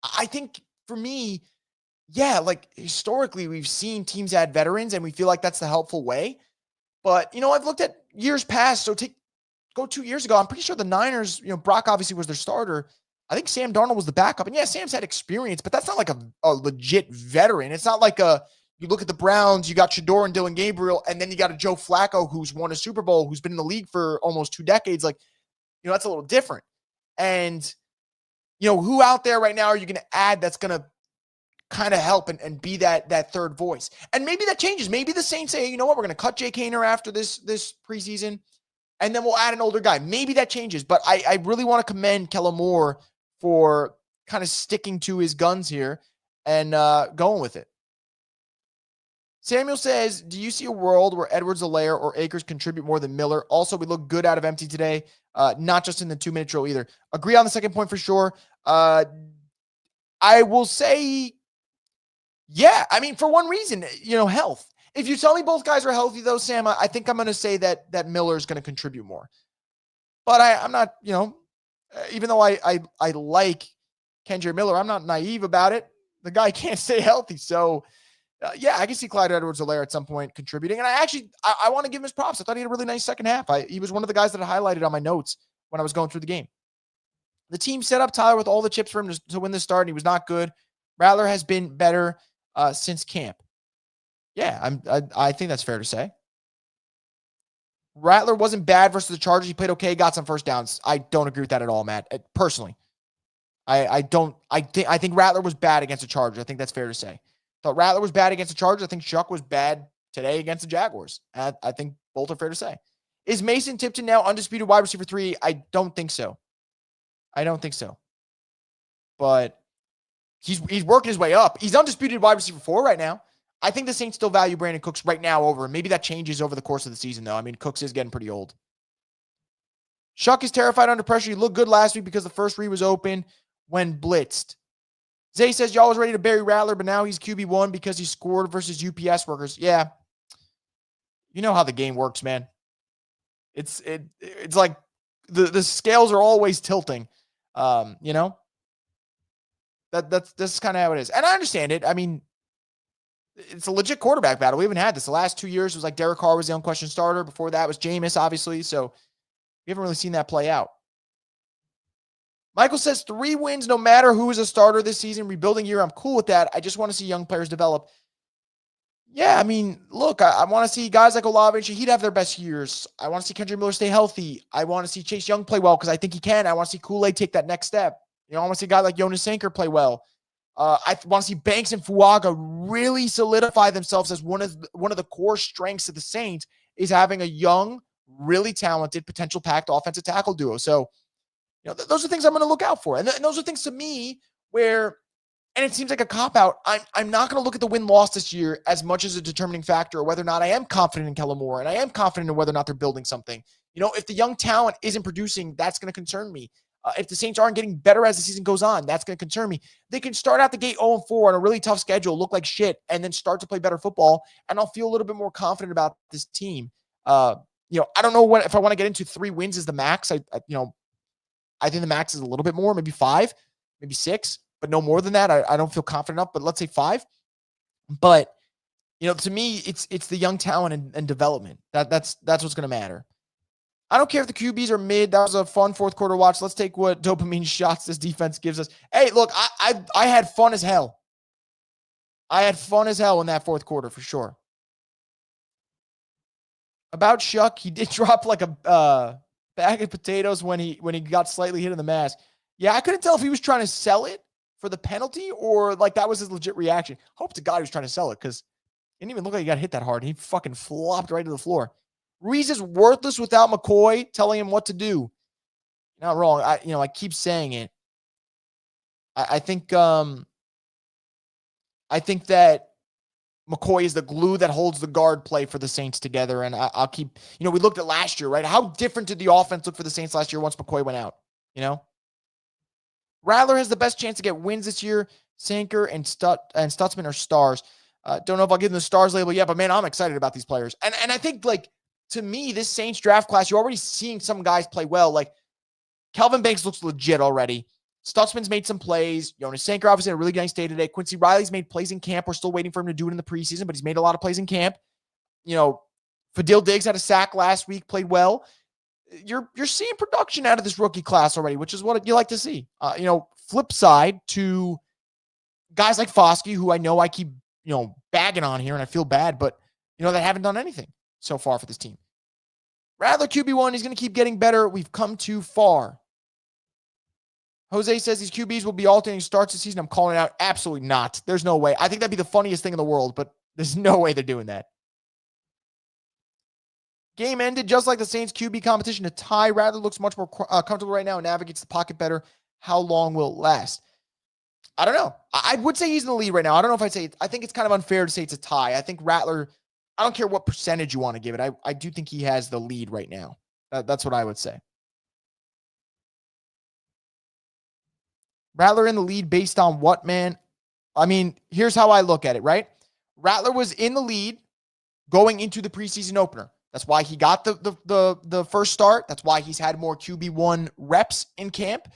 I think for me, yeah, like historically we've seen teams add veterans and we feel like that's the helpful way. But, I've looked at years past. So go 2 years ago, I'm pretty sure the Niners, Brock obviously was their starter. I think Sam Darnold was the backup. And yeah, Sam's had experience, but that's not like a legit veteran. It's not like you look at the Browns, you got Shador and Dylan Gabriel, and then you got a Joe Flacco who's won a Super Bowl, who's been in the league for almost 2 decades. Like, that's a little different. And, who out there right now are you going to add that's going to kind of help and be that third voice? And maybe that changes. Maybe the Saints say, you know what, we're going to cut Jake Hayner after this preseason, and then we'll add an older guy. Maybe that changes. But I really want to commend Kellen Moore for kind of sticking to his guns here and going with it. Samuel says, do you see a world where Edwards-Helaire or Akers contribute more than Miller? Also, we look good out of empty today, not just in the 2-minute drill either. Agree on the second point for sure. I will say, yeah, I mean, for one reason, health. If you tell me both guys are healthy, though, Sam, I think I'm going to say that Miller is going to contribute more. But I'm not, even though I like Kendre Miller, I'm not naive about it. The guy can't stay healthy. So, yeah, I can see Clyde Edwards-Helaire at some point contributing. And I want to give him his props. I thought he had a really nice second half. He was one of the guys that I highlighted on my notes when I was going through the game. The team set up Tyler with all the chips for him to win this start, and he was not good. Rattler has been better since camp. Yeah, I think that's fair to say. Rattler wasn't bad versus the Chargers. He played okay, got some first downs. I don't agree with that at all, Matt. Personally, I think Rattler was bad against the Chargers. I think that's fair to say. Thought Rattler was bad against the Chargers. I think Shuck was bad today against the Jaguars. I think both are fair to say. Is Mason Tipton now undisputed wide receiver 3? I don't think so. But he's working his way up. He's undisputed wide receiver 4 right now. I think the Saints still value Brandon Cooks right now over him. Maybe that changes over the course of the season, though. I mean, Cooks is getting pretty old. Shuck is terrified under pressure. He looked good last week because the first read was open when blitzed. Zay says, y'all was ready to bury Rattler, but now he's QB1 because he scored versus UPS workers. Yeah. You know how the game works, man. It's like the scales are always tilting. That's kind of how it is. And I understand it. I mean, it's a legit quarterback battle. We haven't had this. The last 2 years was like Derek Carr was the unquestioned starter. Before that was Jameis, obviously. So we haven't really seen that play out. Michael says 3 wins no matter who is a starter this season. Rebuilding year, I'm cool with that. I just want to see young players develop. Yeah, I mean, look, I want to see guys like Olave and Shaheed have their best years. I want to see Kendre Miller stay healthy. I want to see Chase Young play well because I think he can. I want to see Kool-Aid take that next step. I want to see a guy like Jonas Sanker play well. I want to see Banks and Fuaga really solidify themselves as one of the core strengths of the Saints is having a young, really talented, potential packed offensive tackle duo. So, those are things I'm going to look out for. And those are things to me where, and it seems like a cop-out, I'm not going to look at the win-loss this year as much as a determining factor, or whether or not I am confident in Kellen Moore, and I am confident in whether or not they're building something. If the young talent isn't producing, that's going to concern me. If the Saints aren't getting better as the season goes on, that's going to concern me. They can start out the gate 0-4 on a really tough schedule, look like shit, and then start to play better football, and I'll feel a little bit more confident about this team. I don't know if I want to get into 3 wins as the max. I think the max is a little bit more, maybe 5, maybe 6, but no more than that. I don't feel confident enough, but let's say 5. But, to me, it's the young talent and development. That's what's going to matter. I don't care if the QBs are mid. That was a fun fourth quarter watch. Let's take what dopamine shots this defense gives us. Hey, look, I had fun as hell. I had fun as hell in that fourth quarter for sure. About Shuck, he did drop like a bag of potatoes when he got slightly hit in the mask. Yeah, I couldn't tell if he was trying to sell it for the penalty or like that was his legit reaction. Hope to God he was trying to sell it because it didn't even look like he got hit that hard. He fucking flopped right to the floor. Ruiz is worthless without McCoy telling him what to do. You're not wrong. I keep saying it. I think that McCoy is the glue that holds the guard play for the Saints together. And I'll keep, we looked at last year, right? How different did the offense look for the Saints last year once McCoy went out? Rattler has the best chance to get wins this year. Sanker and Stutzman are stars. Don't know if I'll give them the stars label yet, but man, I'm excited about these players. And I think to me, this Saints draft class, you're already seeing some guys play well. Like Kelvin Banks looks legit already. Stutzman's made some plays. Jonas Sanker obviously had a really nice day today. Quincy Riley's made plays in camp. We're still waiting for him to do it in the preseason, but he's made a lot of plays in camp. Fadil Diggs had a sack last week, played well. You're seeing production out of this rookie class already, which is what you like to see. Flip side to guys like Foskey, who I know I keep, bagging on here and I feel bad, but, they haven't done anything so far for this team. Rattler QB1, he's going to keep getting better. We've come too far. Jose says these QBs will be alternating starts this season. I'm calling it out. Absolutely not. There's no way. I think that'd be the funniest thing in the world, but there's no way they're doing that. Game ended just like the Saints QB competition. A tie. Rattler looks much more comfortable right now and navigates the pocket better. How long will it last? I don't know. I would say he's in the lead right now. I don't know if I'd say I think it's kind of unfair to say it's a tie. I think Rattler, I don't care what percentage you want to give it. I do think he has the lead right now. That's what I would say. Rattler in the lead based on what, man? I mean, here's how I look at it, right? Rattler was in the lead going into the preseason opener. That's why he got the first start. That's why he's had more QB1 reps in camp.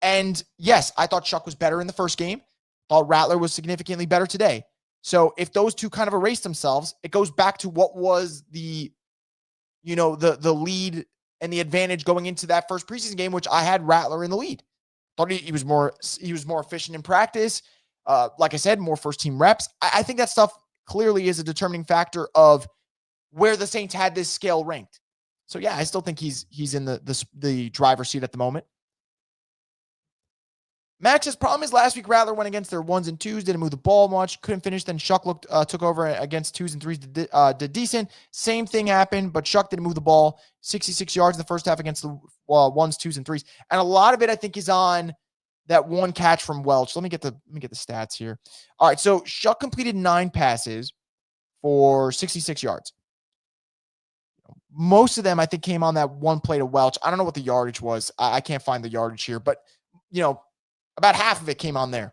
And yes, I thought Shuck was better in the first game. Thought Rattler was significantly better today. So if those two kind of erase themselves, it goes back to what was the lead and the advantage going into that first preseason game, which I had Rattler in the lead. Thought he was more efficient in practice. Like I said, more first team reps. I think that stuff clearly is a determining factor of where the Saints had this scale ranked. So yeah, I still think he's in the driver's seat at the moment. Max's problem is last week Rattler went against their 1s and 2s, didn't move the ball much, couldn't finish. Then Shuck took over against 2s and 3s, did decent. Same thing happened, but Shuck didn't move the ball. 66 yards in the first half against the 1s, 2s, and 3s. And a lot of it, I think, is on that one catch from Welch. Let me get the stats here. All right, so Shuck completed 9 passes for 66 yards. Most of them, I think, came on that one play to Welch. I don't know what the yardage was. I can't find the yardage here, but, about half of it came on there.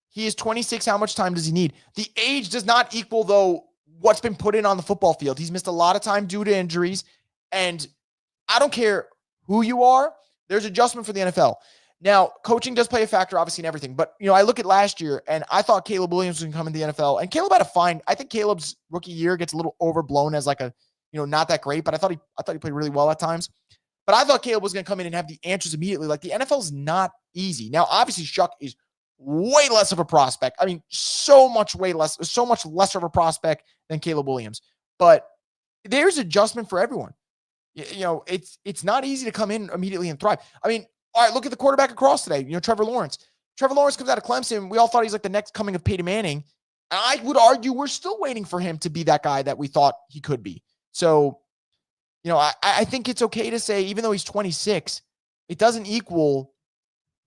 He is 26. How much time does he need? The age does not equal, though, what's been put in on the football field. He's missed a lot of time due to injuries, and I don't care who you are. There's adjustment for the NFL. Now, coaching does play a factor, obviously, in everything. But, I look at last year, and I thought Caleb Williams was going to come into the NFL. And Caleb had a fine. I think Caleb's rookie year gets a little overblown as like a, not that great. But I thought he played really well at times. But I thought Caleb was going to come in and have the answers immediately. Like, the NFL is not easy. Now, obviously, Shuck is way less of a prospect. I mean, so much lesser of a prospect than Caleb Williams. But there's adjustment for everyone. It's not easy to come in immediately and thrive. I mean, all right, look at the quarterback across today. Trevor Lawrence. Trevor Lawrence comes out of Clemson. We all thought he's like the next coming of Peyton Manning. And I would argue we're still waiting for him to be that guy that we thought he could be. So, I think it's okay to say, even though he's 26, it doesn't equal,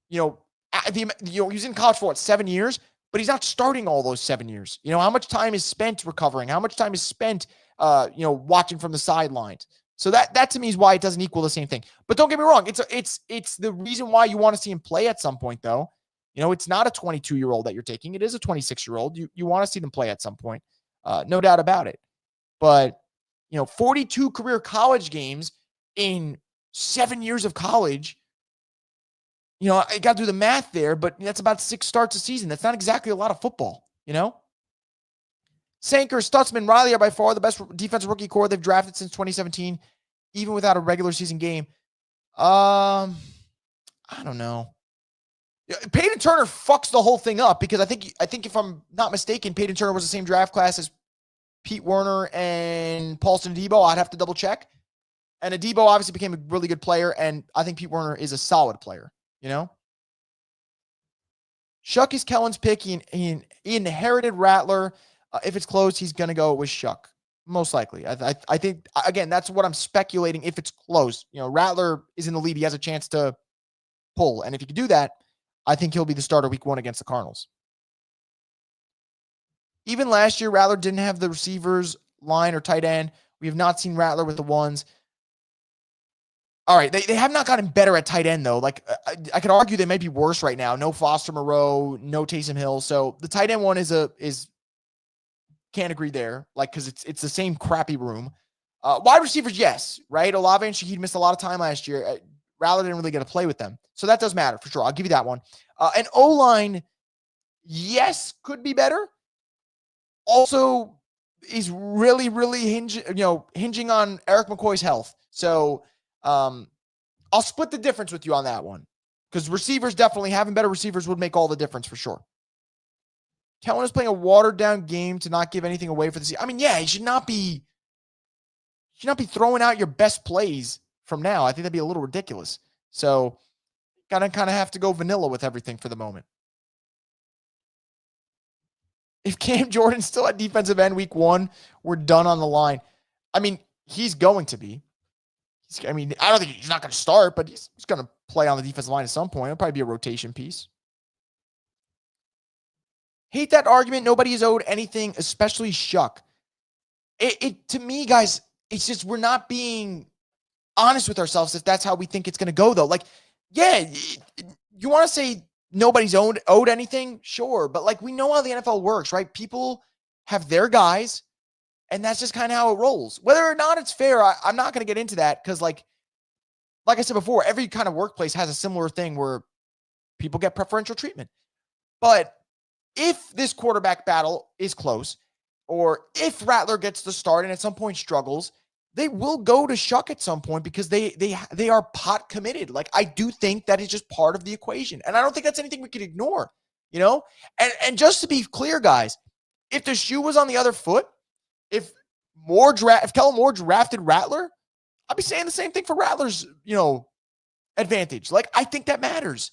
he was in college for 7 years, but he's not starting all those 7 years. How much time is spent recovering? How much time is spent, watching from the sidelines? So that to me is why it doesn't equal the same thing. But don't get me wrong. It's the reason why you want to see him play at some point, though. It's not a 22-year-old that you're taking. It is a 26-year-old. You want to see them play at some point. No doubt about it. But, 42 career college games in 7 years of college. I got to do the math there, but that's about 6 starts a season. That's not exactly a lot of football, Sanker, Stutzman, Riley are by far the best defensive rookie core they've drafted since 2017, even without a regular season game. I don't know. Peyton Turner fucks the whole thing up because I think if I'm not mistaken, Peyton Turner was the same draft class as Pete Werner and Paulson Adebo. I'd have to double check. And Adebo obviously became a really good player, and I think Pete Werner is a solid player, Shuck is Kellen's pick. He inherited Rattler. If it's close, he's going to go with Shuck, most likely. I think, again, that's what I'm speculating if it's close. Rattler is in the lead. He has a chance to pull. And if he can do that, I think he'll be the starter week 1 against the Cardinals. Even last year, Rattler didn't have the receivers, line, or tight end. We have not seen Rattler with the ones. All right, they have not gotten better at tight end, though. Like, I could argue they might be worse right now. No Foster Moreau, no Taysom Hill. So the tight end one is can't agree there, because it's the same crappy room. Wide receivers, yes, right? Olave and Shaheed missed a lot of time last year. Rattler didn't really get to play with them. So that does matter, for sure. I'll give you that one. And O-line, yes, could be better. Also, is really, really hinging on Eric McCoy's health. So I'll split the difference with you on that one, because receivers, definitely having better receivers would make all the difference for sure. Kellen is playing a watered-down game to not give anything away for the season. I mean, yeah, he should not be throwing out your best plays from now. I think that'd be a little ridiculous. So, gotta kind of have to go vanilla with everything for the moment. If Cam Jordan's still at defensive end week 1, we're done on the line. I mean, he's going to be. I don't think he's not going to start, but he's going to play on the defensive line at some point. It'll probably be a rotation piece. Hate that argument. Nobody is owed anything, especially Shuck. It to me, guys, it's just we're not being honest with ourselves if that's how we think it's going to go, though. Like, yeah, you want to say nobody's owed anything? Sure. But, we know how the NFL works, right? People have their guys, and that's just kind of how it rolls. Whether or not it's fair, I'm not going to get into that because, like I said before, every kind of workplace has a similar thing where people get preferential treatment. But if this quarterback battle is close, or if Rattler gets the start and at some point struggles, they will go to Shuck at some point because they are pot committed. I do think that is just part of the equation. And I don't think that's anything we could ignore, And just to be clear, guys, if the shoe was on the other foot, if Kellen Moore drafted Rattler, I'd be saying the same thing for Rattler's, advantage. I think that matters,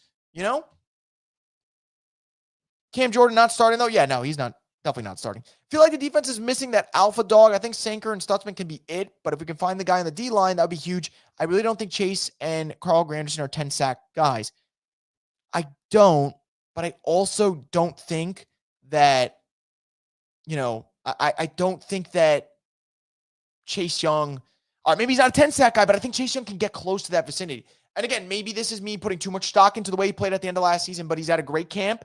Cam Jordan not starting, though? Yeah, no, he's not. Definitely not starting. Feel like the defense is missing that alpha dog. I think Sanker and Stutzman can be it, but if we can find the guy on the D-line, that would be huge. I really don't think Chase and Carl Granderson are 10-sack guys. I don't, but I also don't think that, I don't think that Chase Young, or maybe he's not a 10-sack guy, but I think Chase Young can get close to that vicinity. And again, maybe this is me putting too much stock into the way he played at the end of last season, but he's at a great camp.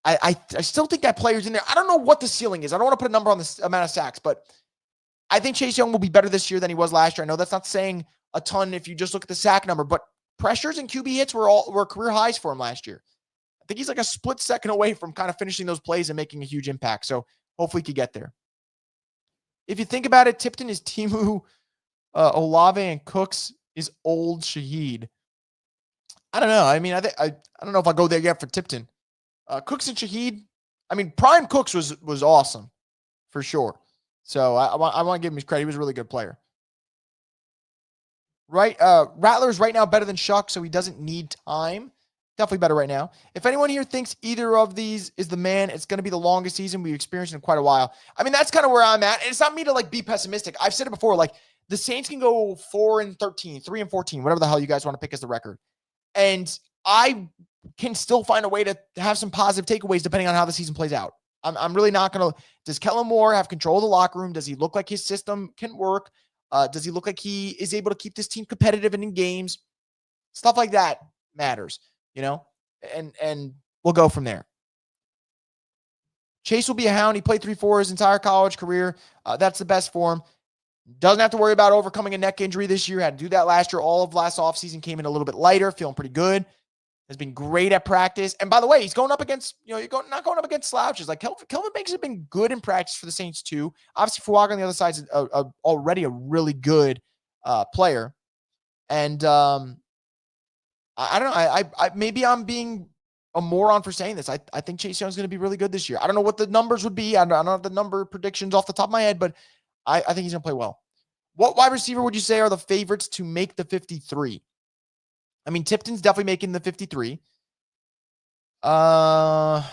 I still think that player's in there. I don't know what the ceiling is. I don't want to put a number on the amount of sacks, but I think Chase Young will be better this year than he was last year. I know that's not saying a ton if you just look at the sack number, but pressures and QB hits were career highs for him last year. I think he's like a split second away from kind of finishing those plays and making a huge impact. So hopefully he could get there. If you think about it, Tipton is Timu, Olave, and Cooks is old Shaheed. I don't know. I mean, I don't know if I'll go there yet for Tipton. Cooks and Shaheed, Prime Cooks was awesome for sure. So I want to give him his credit. He was a really good player. Right. Rattler's right now better than Shuck, so he doesn't need time. Definitely better right now. If anyone here thinks either of these is the man, it's going to be the longest season we've experienced in quite a while. That's kind of where I'm at. And it's not me to be pessimistic. I've said it before, the Saints can go 4-13, 3-14, whatever the hell you guys want to pick as the record. And I can still find a way to have some positive takeaways depending on how the season plays out. I'm really not going to. Does Kellen Moore have control of the locker room? Does he look like his system can work? Does he look like he is able to keep this team competitive and in games? Stuff like that matters, and we'll go from there. Chase will be a hound. He played 3-4 his entire college career. That's the best for him. Doesn't have to worry about overcoming a neck injury this year. Had to do that last year. All of last offseason came in a little bit lighter, feeling pretty good. Has been great at practice. And by the way, he's going up against, not going up against slouches. Like Kelvin Banks has been good in practice for the Saints too. Obviously, Follw on the other side is already a really good player. And I don't know. Maybe I'm being a moron for saying this. I think Chase Young's going to be really good this year. I don't know what the numbers would be. I don't have the number predictions off the top of my head, but I think he's going to play well. What wide receiver would you say are the favorites to make the 53? I mean, Tipton's definitely making the 53. I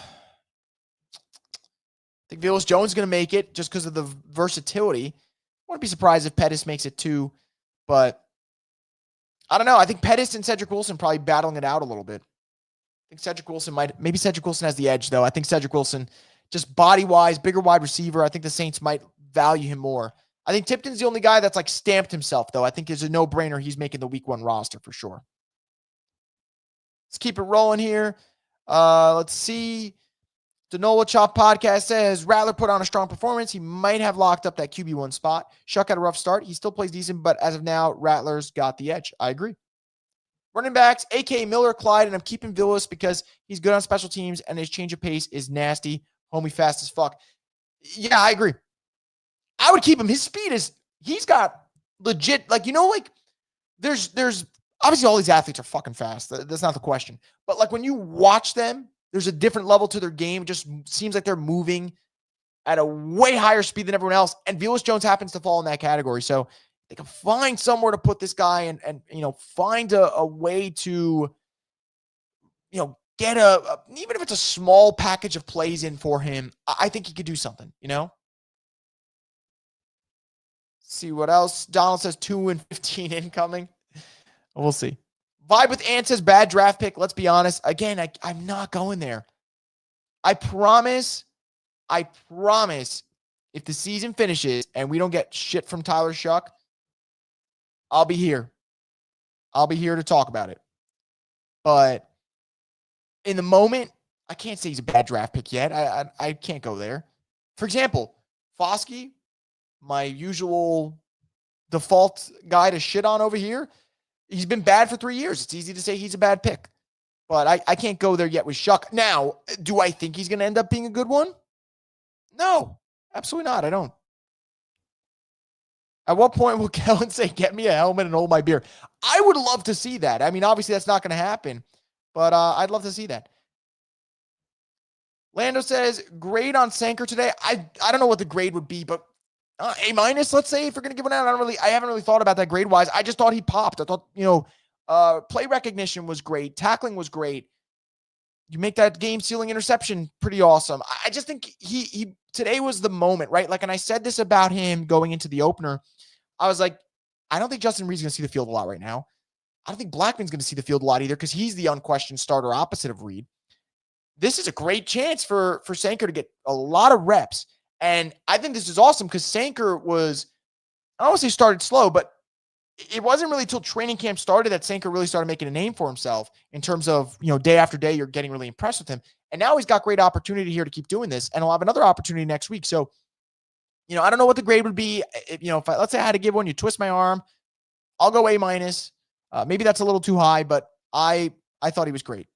think Velus Jones is going to make it just because of the versatility. I wouldn't be surprised if Pettis makes it too, but I don't know. I think Pettis and Cedric Wilson probably battling it out a little bit. I think Cedric Wilson maybe Cedric Wilson has the edge though. I think Cedric Wilson, just body-wise, bigger wide receiver. I think the Saints might value him more. I think Tipton's the only guy that's like stamped himself though. I think it's a no-brainer. He's making the week 1 roster for sure. Let's keep it rolling here. Let's see. The Nola Chop podcast says Rattler put on a strong performance. He might have locked up that QB1 spot. Shuck had a rough start. He still plays decent, but as of now, Rattler's got the edge. I agree. Running backs, a.k.a. Miller, Clyde, and I'm keeping Villas because he's good on special teams and his change of pace is nasty. Homie fast as fuck. Yeah, I agree. I would keep him. His speed he's got legit, there's obviously all these athletes are fucking fast. That's not the question. But like when you watch them, there's a different level to their game. It just seems like they're moving at a way higher speed than everyone else. And Velus Jones happens to fall in that category. So they can find somewhere to put this guy and find a way to, get even if it's a small package of plays in for him, I think he could do something, See what else. Donald says 2 and 15 incoming. We'll see. Vibe with Ant says bad draft pick. Let's be honest. Again, I'm not going there. I promise, if the season finishes and we don't get shit from Tyler Shuck, I'll be here. I'll be here to talk about it. But in the moment, I can't say he's a bad draft pick yet. I can't go there. For example, Foskey, my usual default guy to shit on over here, he's been bad for 3 years. It's easy to say he's a bad pick. But I can't go there yet with Shuck. Now, do I think he's going to end up being a good one? No, absolutely not. I don't. At what point will Kellen say, get me a helmet and hold my beer? I would love to see that. I mean, obviously that's not going to happen, but I'd love to see that. Lando says, grade on Sanker today. I don't know what the grade would be, but A-, let's say, if we're going to give one out. I haven't really thought about that grade-wise. I just thought he popped. I thought, play recognition was great. Tackling was great. You make that game-sealing interception pretty awesome. I just think he today was the moment, right? Like, and I said this about him going into the opener. I was like, I don't think Justin Reed's going to see the field a lot right now. I don't think Blackman's going to see the field a lot either because he's the unquestioned starter opposite of Reed. This is a great chance for Sanker to get a lot of reps. And I think this is awesome because Sanker was, I don't want to say started slow, but it wasn't really till training camp started that Sanker really started making a name for himself in terms of, day after day, you're getting really impressed with him. And now he's got great opportunity here to keep doing this. And he'll have another opportunity next week. So, I don't know what the grade would be. If let's say I had to give one, you twist my arm, I'll go A-. Maybe that's a little too high, but I thought he was great,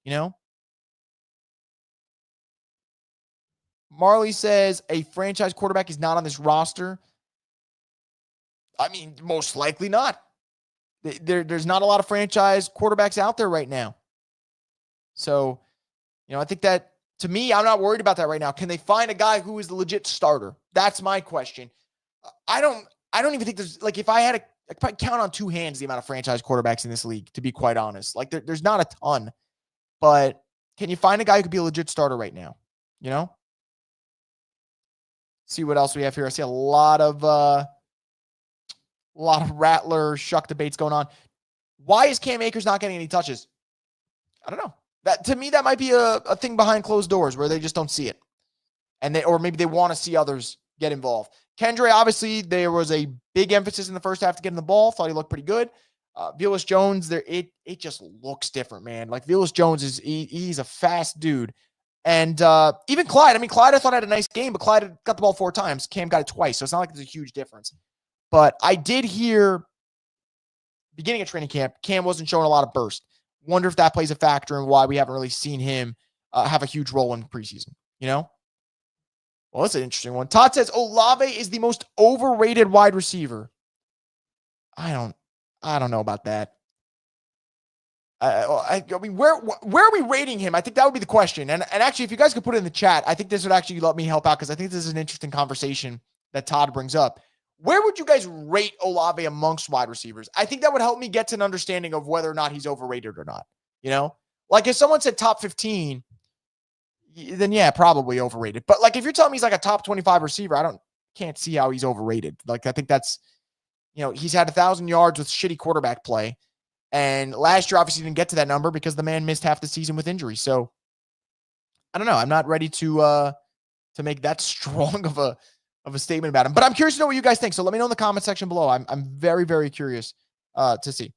Marley says a franchise quarterback is not on this roster. I mean, most likely not. There's not a lot of franchise quarterbacks out there right now. So, I think that, to me, I'm not worried about that right now. Can they find a guy who is the legit starter? That's my question. I don't even think there's, like, if I had I could probably count on 2 hands the amount of franchise quarterbacks in this league, to be quite honest. Like, there's not a ton. But can you find a guy who could be a legit starter right now? See what else we have here. I see a lot of Rattler Shuck debates going on. Why is Cam Akers not getting any touches? I don't know. That, to me, that might be a thing behind closed doors where they just don't see it. Or maybe they want to see others get involved. Kendra, obviously, there was a big emphasis in the first half to get him the ball. Thought he looked pretty good. Velus Jones, it just looks different, man. Like, Velus Jones he's a fast dude. And even Clyde, Clyde I thought had a nice game, but Clyde got the ball 4 times. Cam got it twice, so it's not like there's a huge difference. But I did hear, beginning of training camp, Cam wasn't showing a lot of burst. Wonder if that plays a factor in why we haven't really seen him have a huge role in preseason, Well, that's an interesting one. Todd says Olave is the most overrated wide receiver. I don't know about that. Where are we rating him? I think that would be the question. And actually, if you guys could put it in the chat, I think this would actually let me help out because I think this is an interesting conversation that Todd brings up. Where would you guys rate Olave amongst wide receivers? I think that would help me get to an understanding of whether or not he's overrated or not. Like if someone said top 15, then yeah, probably overrated. But like if you're telling me he's like a top 25 receiver, can't see how he's overrated. Like I think that's, he's had 1,000 yards with shitty quarterback play. And last year, obviously, didn't get to that number because the man missed half the season with injury. So I don't know. I'm not ready to make that strong of a statement about him. But I'm curious to know what you guys think. So let me know in the comment section below. I'm very, very curious to see.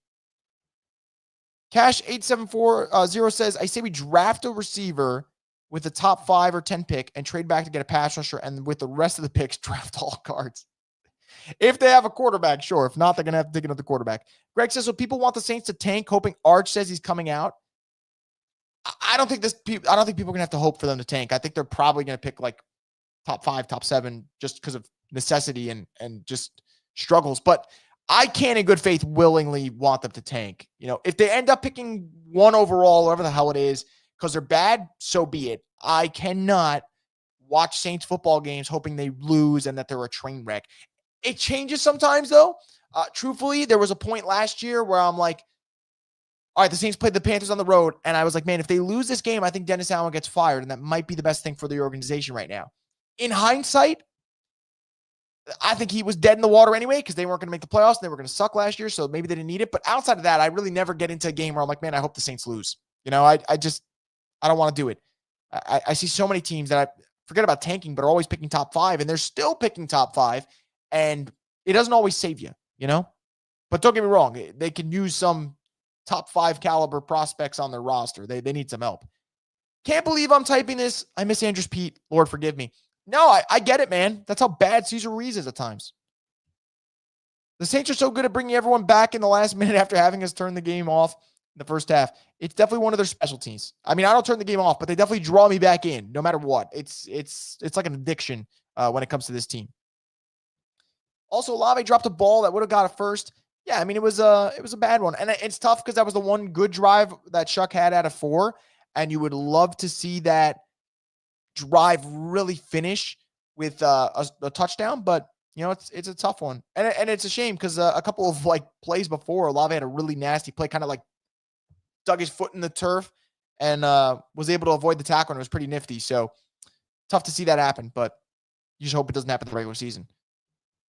Cash8740 says, I say we draft a receiver with a top 5 or 10 pick and trade back to get a pass rusher, and with the rest of the picks, draft all guards. If they have a quarterback, sure. If not, they're going to have to dig another quarterback. Greg says, so people want the Saints to tank, hoping Arch says he's coming out. I don't think people are going to have to hope for them to tank. I think they're probably going to pick like top 5, top 7, just because of necessity and just struggles. But I can't in good faith willingly want them to tank. If they end up picking 1 overall, whatever the hell it is, because they're bad, so be it. I cannot watch Saints football games hoping they lose and that they're a train wreck. It changes sometimes, though. Truthfully, there was a point last year where I'm like, all right, the Saints played the Panthers on the road, and I was like, man, if they lose this game, I think Dennis Allen gets fired, and that might be the best thing for the organization right now. In hindsight, I think he was dead in the water anyway because they weren't going to make the playoffs, and they were going to suck last year, so maybe they didn't need it. But outside of that, I really never get into a game where I'm like, man, I hope the Saints lose. I don't want to do it. I see so many teams that I forget about tanking, but are always picking top 5, and they're still picking top 5. And it doesn't always save you, But don't get me wrong. They can use some top 5 caliber prospects on their roster. They need some help. Can't believe I'm typing this. I miss Andrews Pete. Lord, forgive me. No, I get it, man. That's how bad Cesar Ruiz is at times. The Saints are so good at bringing everyone back in the last minute after having us turn the game off in the first half. It's definitely one of their specialties. I don't turn the game off, but they definitely draw me back in no matter what. It's like an addiction when it comes to this team. Also, Olave dropped a ball that would have got a first. Yeah, it was a bad one. And it's tough because that was the one good drive that Shuck had out of 4. And you would love to see that drive really finish with a touchdown. But, it's a tough one. And it's a shame because a couple of plays before, Olave had a really nasty play, kind of like dug his foot in the turf and was able to avoid the tackle. And it was pretty nifty. So tough to see that happen. But you just hope it doesn't happen in the regular season.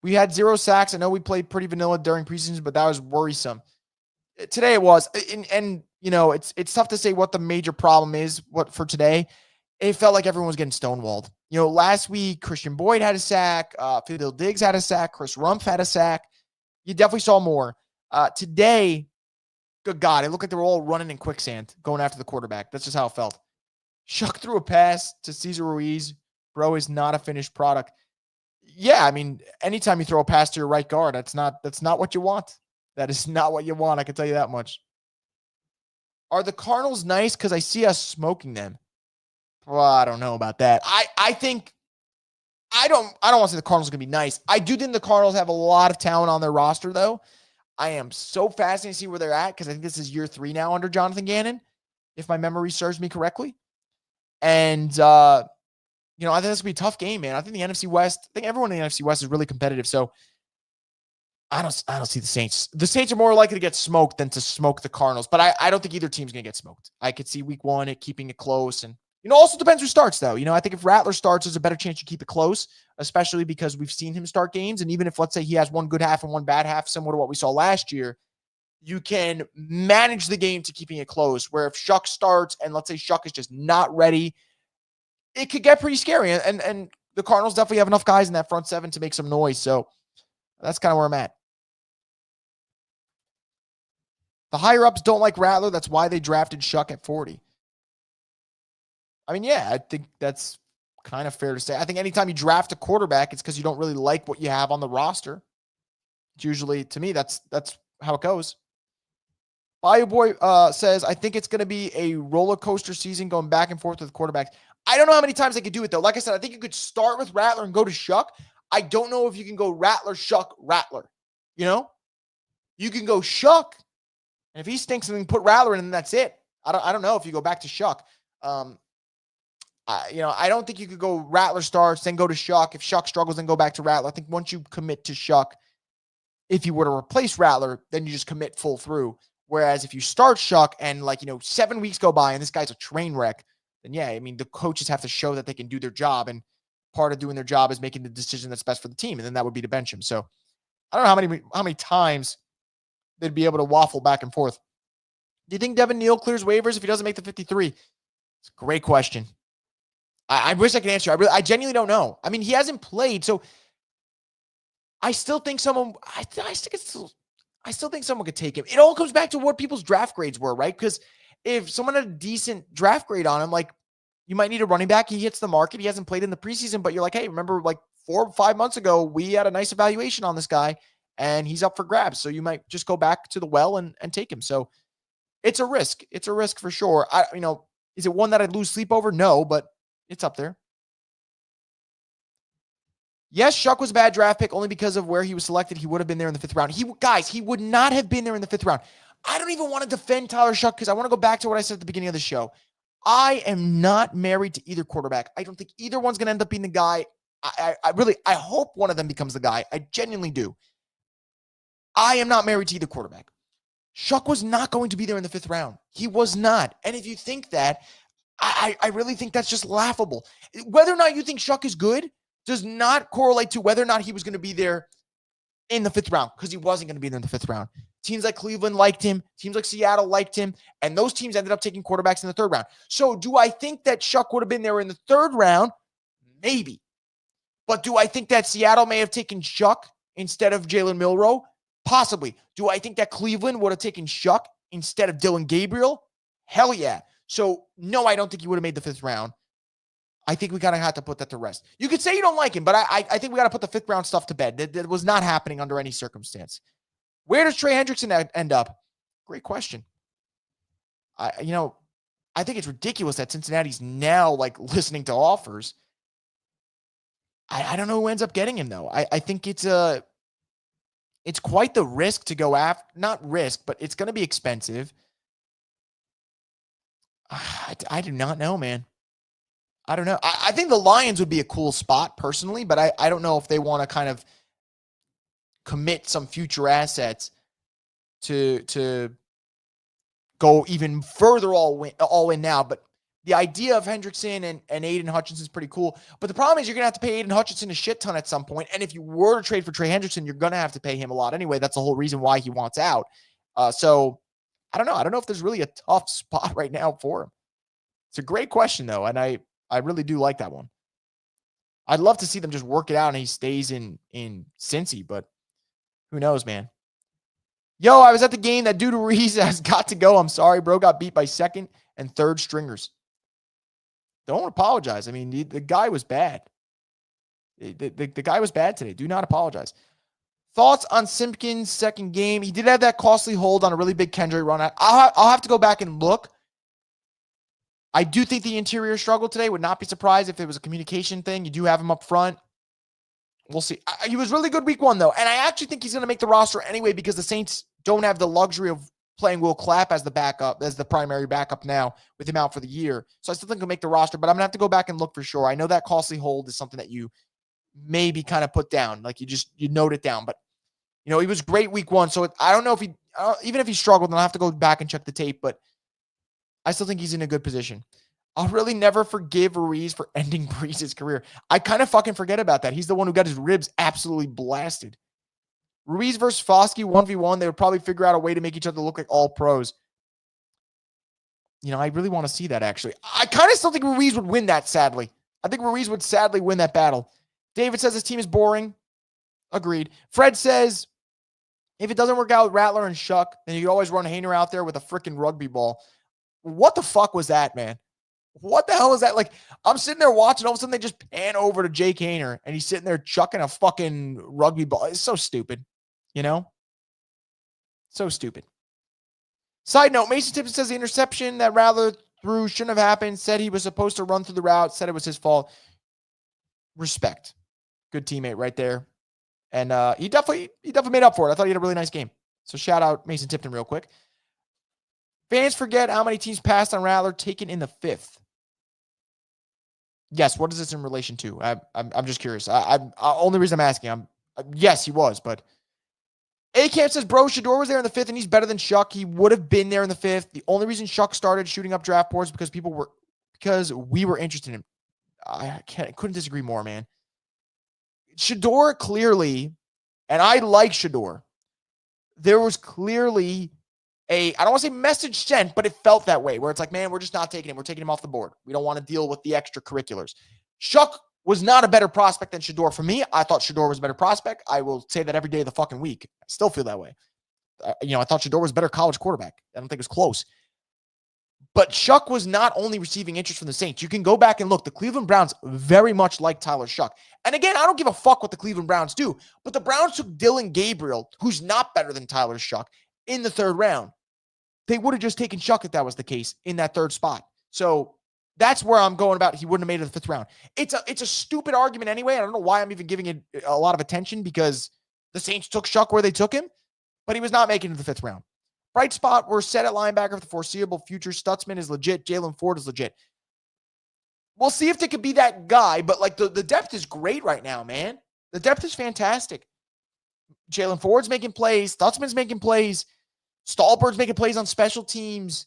We had 0 sacks. I know we played pretty vanilla during preseason, but that was worrisome. Today it was. And it's tough to say what the major problem is for today. It felt like everyone was getting stonewalled. Last week, Christian Boyd had a sack. Fidel Diggs had a sack. Chris Rumpf had a sack. You definitely saw more. Today, good God, it looked like they were all running in quicksand going after the quarterback. That's just how it felt. Shuck threw a pass to Cesar Ruiz. Bro is not a finished product. Yeah, anytime you throw a pass to your right guard, that's not what you want. That is not what you want. I can tell you that much. Are the Cardinals nice because I see us smoking them? Well, I don't know about that. I think I don't want to say the Cardinals are going to be nice. I do think the Cardinals have a lot of talent on their roster, though. I am so fascinated to see where they're at because I think this is year 3 now under Jonathan Gannon, if my memory serves me correctly. And I think this will be a tough game, man. I think everyone in the NFC West is really competitive. So I don't see the Saints. The Saints are more likely to get smoked than to smoke the Cardinals. But I don't think either team's going to get smoked. I could see week 1 it keeping it close. And, also depends who starts, though. I think if Rattler starts, there's a better chance you keep it close, especially because we've seen him start games. And even if, let's say, he has one good half and one bad half, similar to what we saw last year, you can manage the game to keeping it close. Where if Shuck starts and, let's say, Shuck is just not ready, it could get pretty scary. And the Cardinals definitely have enough guys in that front 7 to make some noise. So that's kind of where I'm at. The higher ups don't like Rattler. That's why they drafted Shuck at 40. I mean, yeah, I think that's kind of fair to say. I think anytime you draft a quarterback, it's because you don't really like what you have on the roster. It's usually, to me, that's how it goes. Bayou Boy says, I think it's going to be a roller coaster season going back and forth with quarterbacks. I don't know how many times they could do it, though. Like I said, I think you could start with Rattler and go to Shuck. I don't know if you can go Rattler, Shuck, Rattler. You know? You can go Shuck, and if he stinks, then put Rattler in, and that's it. I don't know if you go back to Shuck. I don't think you could go Rattler starts, then go to Shuck. If Shuck struggles, then go back to Rattler. I think once you commit to Shuck, if you were to replace Rattler, then you just commit full through. Whereas if you start Shuck and 7 weeks go by and this guy's a train wreck, then yeah, I mean, the coaches have to show that they can do their job. And part of doing their job is making the decision that's best for the team. And then that would be to bench him. So I don't know how many times they'd be able to waffle back and forth. Do you think Devin Neal clears waivers if he doesn't make the 53? It's a great question. I wish I could answer. I genuinely don't know. I mean, he hasn't played, so I still think someone. I still think someone could take him. It all comes back to what people's draft grades were, right? Because if someone had a decent draft grade on him, you might need a running back. He hits the market. He hasn't played in the preseason, but you're like, hey, remember 4 or 5 months ago, we had a nice evaluation on this guy, and he's up for grabs. So you might just go back to the well and take him. So it's a risk. It's a risk for sure. Is it one that I'd lose sleep over? No, but it's up there. Yes, Shuck was a bad draft pick only because of where he was selected. He would have been there in the 5th round. He would not have been there in the 5th round. I don't even want to defend Tyler Shuck because I want to go back to what I said at the beginning of the show. I am not married to either quarterback. I don't think either one's going to end up being the guy. I hope one of them becomes the guy. I genuinely do. I am not married to either quarterback. Shuck was not going to be there in the 5th round. He was not. And if you think that, I really think that's just laughable. Whether or not you think Shuck is good does not correlate to whether or not he was going to be there in the 5th round, because he wasn't going to be there in the 5th round. Teams like Cleveland liked him. Teams like Seattle liked him. And those teams ended up taking quarterbacks in the 3rd round. So do I think that Shuck would have been there in the 3rd round? Maybe. But do I think that Seattle may have taken Shuck instead of Jalen Milroe? Possibly. Do I think that Cleveland would have taken Shuck instead of Dylan Gabriel? Hell yeah. So no, I don't think he would have made the 5th round. I think we kind of have to put that to rest. You could say you don't like him, but I think we got to put the 5th round stuff to bed. That was not happening under any circumstance. Where does Trey Hendrickson end up? Great question. I think it's ridiculous that Cincinnati's now listening to offers. I don't know who ends up getting him though. I think it's quite the risk to go after. Not risk, but it's going to be expensive. I do not know, man. I don't know. I think the Lions would be a cool spot personally, but I don't know if they want to kind of commit some future assets to go even further all in now. But the idea of Hendrickson and Aiden Hutchinson is pretty cool. But the problem is you're going to have to pay Aiden Hutchinson a shit ton at some point. And if you were to trade for Trey Hendrickson, you're going to have to pay him a lot anyway. That's the whole reason why he wants out. So I don't know. I don't know if there's really a tough spot right now for him. It's a great question, though, and I really do like that one. I'd love to see them just work it out and he stays in Cincy, but who knows, man. Yo, I was at the game. That dude Ruiz has got to go. I'm sorry, bro. Got beat by 2nd and 3rd stringers. Don't apologize. I mean, the guy was bad. The guy was bad today. Do not apologize. Thoughts on Simpkins' 2nd game? He did have that costly hold on a really big Kendrick run. I'll have to go back and look. I do think the interior struggled today. Would not be surprised if it was a communication thing. You do have him up front. We'll see. He was really good week 1, though. And I actually think he's going to make the roster anyway because the Saints don't have the luxury of playing Will Clapp as the backup, as the primary backup now with him out for the year. So I still think he'll make the roster, but I'm going to have to go back and look for sure. I know that costly hold is something that you maybe kind of put down. You note it down. But, he was great week 1. So I don't know if even if he struggled, then I'll have to go back and check the tape. But I still think he's in a good position. I'll really never forgive Ruiz for ending Breeze's career. I kind of fucking forget about that. He's the one who got his ribs absolutely blasted. Ruiz versus Foskey, 1v1. They would probably figure out a way to make each other look like all pros. I really want to see that, actually. I kind of still think Ruiz would win that, sadly. I think Ruiz would sadly win that battle. David says his team is boring. Agreed. Fred says, if it doesn't work out with Rattler and Shuck, then you can always run Hainer out there with a freaking rugby ball. What the fuck was that, man? What the hell is that? Like, I'm sitting there watching, all of a sudden they just pan over to Jake Haener, and he's sitting there chucking a fucking rugby ball. It's so stupid, you know? So stupid. Side note, Mason Tipton says the interception that Rattler threw shouldn't have happened, said he was supposed to run through the route, said it was his fault. Respect. Good teammate right there. And he definitely made up for it. I thought he had a really nice game. So shout out Mason Tipton real quick. Fans forget how many teams passed on Rattler taken in the 5th. Yes, what is this in relation to? I'm just curious. Only reason I'm asking, yes, he was, but A-Camp says, bro, Shedeur was there in the 5th, and he's better than Shuck. He would have been there in the 5th. The only reason Shuck started shooting up draft boards because we were interested in him. I couldn't disagree more, man. Shedeur clearly, and I like Shedeur, there was clearly I don't want to say message sent, but it felt that way, where it's like, man, we're just not taking him. We're taking him off the board. We don't want to deal with the extracurriculars. Shuck was not a better prospect than Shedeur. For me, I thought Shedeur was a better prospect. I will say that every day of the fucking week. I still feel that way. I thought Shedeur was a better college quarterback. I don't think it was close. But Shuck was not only receiving interest from the Saints. You can go back and look. The Cleveland Browns very much like Tyler Shuck. And again, I don't give a fuck what the Cleveland Browns do, but the Browns took Dylan Gabriel, who's not better than Tyler Shuck, in the 3rd round. They would have just taken Shuck if that was the case in that 3rd spot. So that's where I'm going about. He wouldn't have made it to the 5th round. It's a stupid argument anyway. I don't know why I'm even giving it a lot of attention, because the Saints took Shuck where they took him, but he was not making it to the 5th round. Bright spot, we're set at linebacker for the foreseeable future. Stutzman is legit. Jaylen Ford is legit. We'll see if they could be that guy, but like the depth is great right now, man. The depth is fantastic. Jaylen Ford's making plays. Stutzman's making plays. Stallbird's making plays on special teams.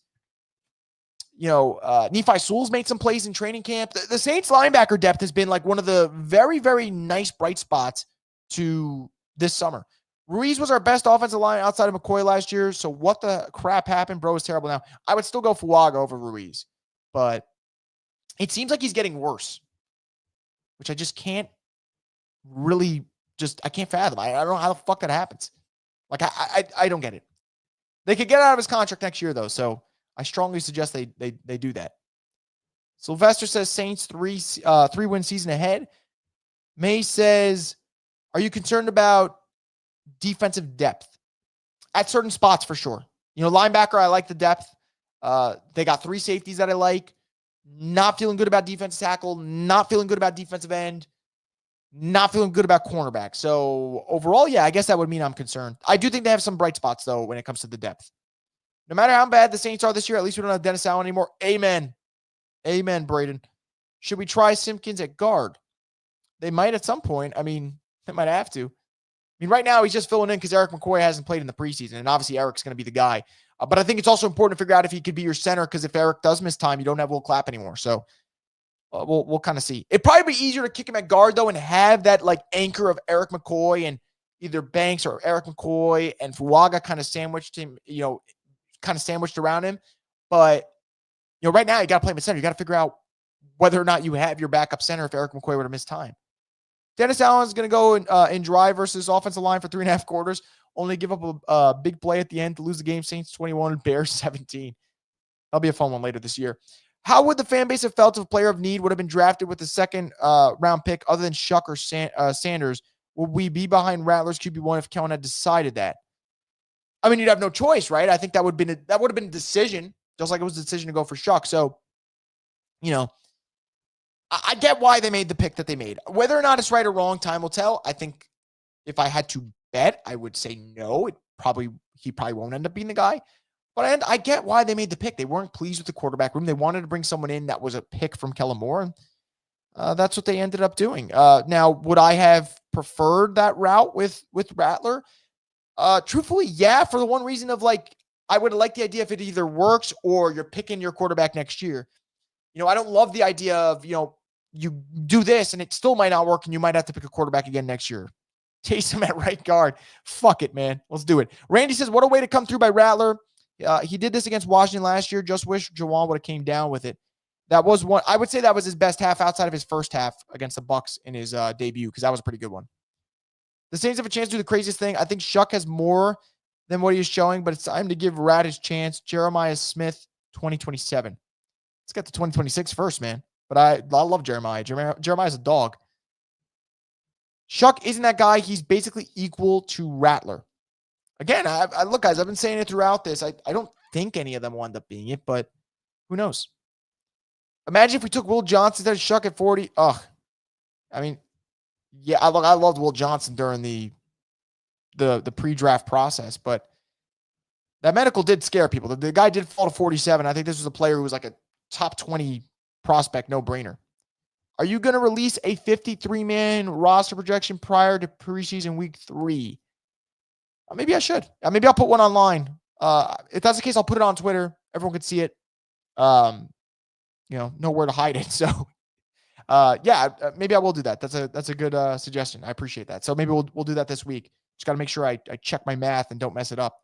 Nephi Sewell's made some plays in training camp. The Saints linebacker depth has been like one of the very, very nice bright spots to this summer. Ruiz was our best offensive line outside of McCoy last year. So what the crap happened? Bro is terrible now. I would still go Follw over Ruiz, but it seems like he's getting worse, which I just can't really I can't fathom. I don't know how the fuck that happens. Like, I don't get it. They could get out of his contract next year, though, so I strongly suggest they do that. Sylvester says Saints 3-win season ahead. May says, are you concerned about defensive depth? At certain spots, for sure. Linebacker, I like the depth. They got 3 safeties that I like. Not feeling good about defensive tackle. Not feeling good about defensive end. Not feeling good about cornerback. So overall, yeah, I guess that would mean I'm concerned. I do think they have some bright spots, though, when it comes to the depth. No matter how bad the Saints are this year, at least we don't have Dennis Allen anymore. Amen. Amen, Braden. Should we try Simpkins at guard? They might at some point. I mean, they might have to. I mean, right now he's just filling in because Eric McCoy hasn't played in the preseason, and obviously Eric's going to be the guy. But I think it's also important to figure out if he could be your center, because if Eric does miss time, you don't have Will Clapp anymore. So we'll kind of see. It'd probably be easier to kick him at guard, though, and have that like anchor of Eric McCoy and either Banks or Eric McCoy and Fuaga kind of sandwiched him, kind of sandwiched around him. But, right now you got to play him at center. You got to figure out whether or not you have your backup center if Eric McCoy were to miss time. Dennis Allen's going to go in drive versus offensive line for 3.5 quarters. Only give up a big play at the end to lose the game. Saints 21, Bears 17. That'll be a fun one later this year. How would the fan base have felt if a player of need would have been drafted with the 2nd round pick other than Shuck or Sanders? Would we be behind Rattler's QB1 if Kellen had decided that? I mean, you'd have no choice, right? I think that would have been a decision, just like it was a decision to go for Shuck. So, I get why they made the pick that they made. Whether or not it's right or wrong, time will tell. I think if I had to bet, I would say no. He probably won't end up being the guy. But I get why they made the pick. They weren't pleased with the quarterback room. They wanted to bring someone in that was a pick from Kellen Moore. And that's what they ended up doing. Now, would I have preferred that route with Rattler? Truthfully, yeah, for the one reason of I would have liked the idea if it either works or you're picking your quarterback next year. I don't love the idea of, you do this and it still might not work and you might have to pick a quarterback again next year. Taysom at right guard. Fuck it, man. Let's do it. Randy says, what a way to come through by Rattler. He did this against Washington last year. Just wish Jawan would have came down with it. That was one. I would say that was his best half outside of his first half against the Bucs in his debut, because that was a pretty good one. The Saints have a chance to do the craziest thing. I think Shuck has more than what he is showing, but it's time to give Rat his chance. Jeremiah Smith, 2027. Let's get to 2026 first, man. But I love Jeremiah. Jeremiah's a dog. Shuck isn't that guy. He's basically equal to Rattler. Again, look, guys, I've been saying it throughout this. I don't think any of them will end up being it, but who knows? Imagine if we took Will Johnson instead of Shuck at 40. Ugh. I mean, yeah, I loved Will Johnson during the pre-draft process, but that medical did scare people. The guy did fall to 47. I think this was a player who was like a top 20 prospect, no-brainer. Are you going to release a 53-man roster projection prior to preseason week 3? Maybe I should. Maybe I'll put one online. If that's the case, I'll put it on Twitter. Everyone can see it. Nowhere to hide it. So, maybe I will do that. That's a good suggestion. I appreciate that. So maybe we'll do that this week. Just got to make sure I check my math and don't mess it up.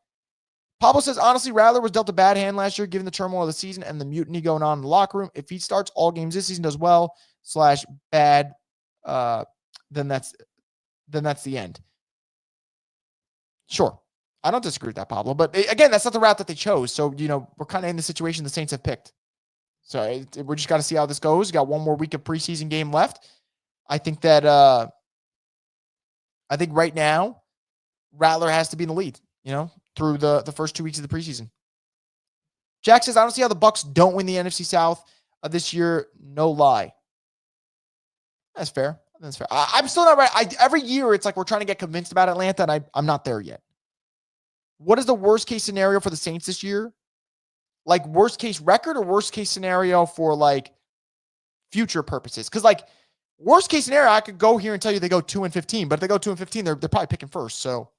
Pablo says, honestly, Rattler was dealt a bad hand last year, given the turmoil of the season and the mutiny going on in the locker room. If he starts all games this season, does well / bad, then that's the end. Sure. I don't disagree with that, Pablo. But again, that's not the route that they chose. So, we're kind of in the situation the Saints have picked. So we just got to see how this goes. We got one more week of preseason game left. I think that, right now, Rattler has to be in the lead, through the first 2 weeks of the preseason. Jack says, I don't see how the Bucs don't win the NFC South this year. No lie. That's fair. I'm still not right. Every year, it's like we're trying to get convinced about Atlanta, and I'm not there yet. What is the worst case scenario for the Saints this year? Like worst case record or worst case scenario for like future purposes? Because like worst case scenario, I could go here and tell you they go 2-15, but if they go 2-15, they're probably picking first. So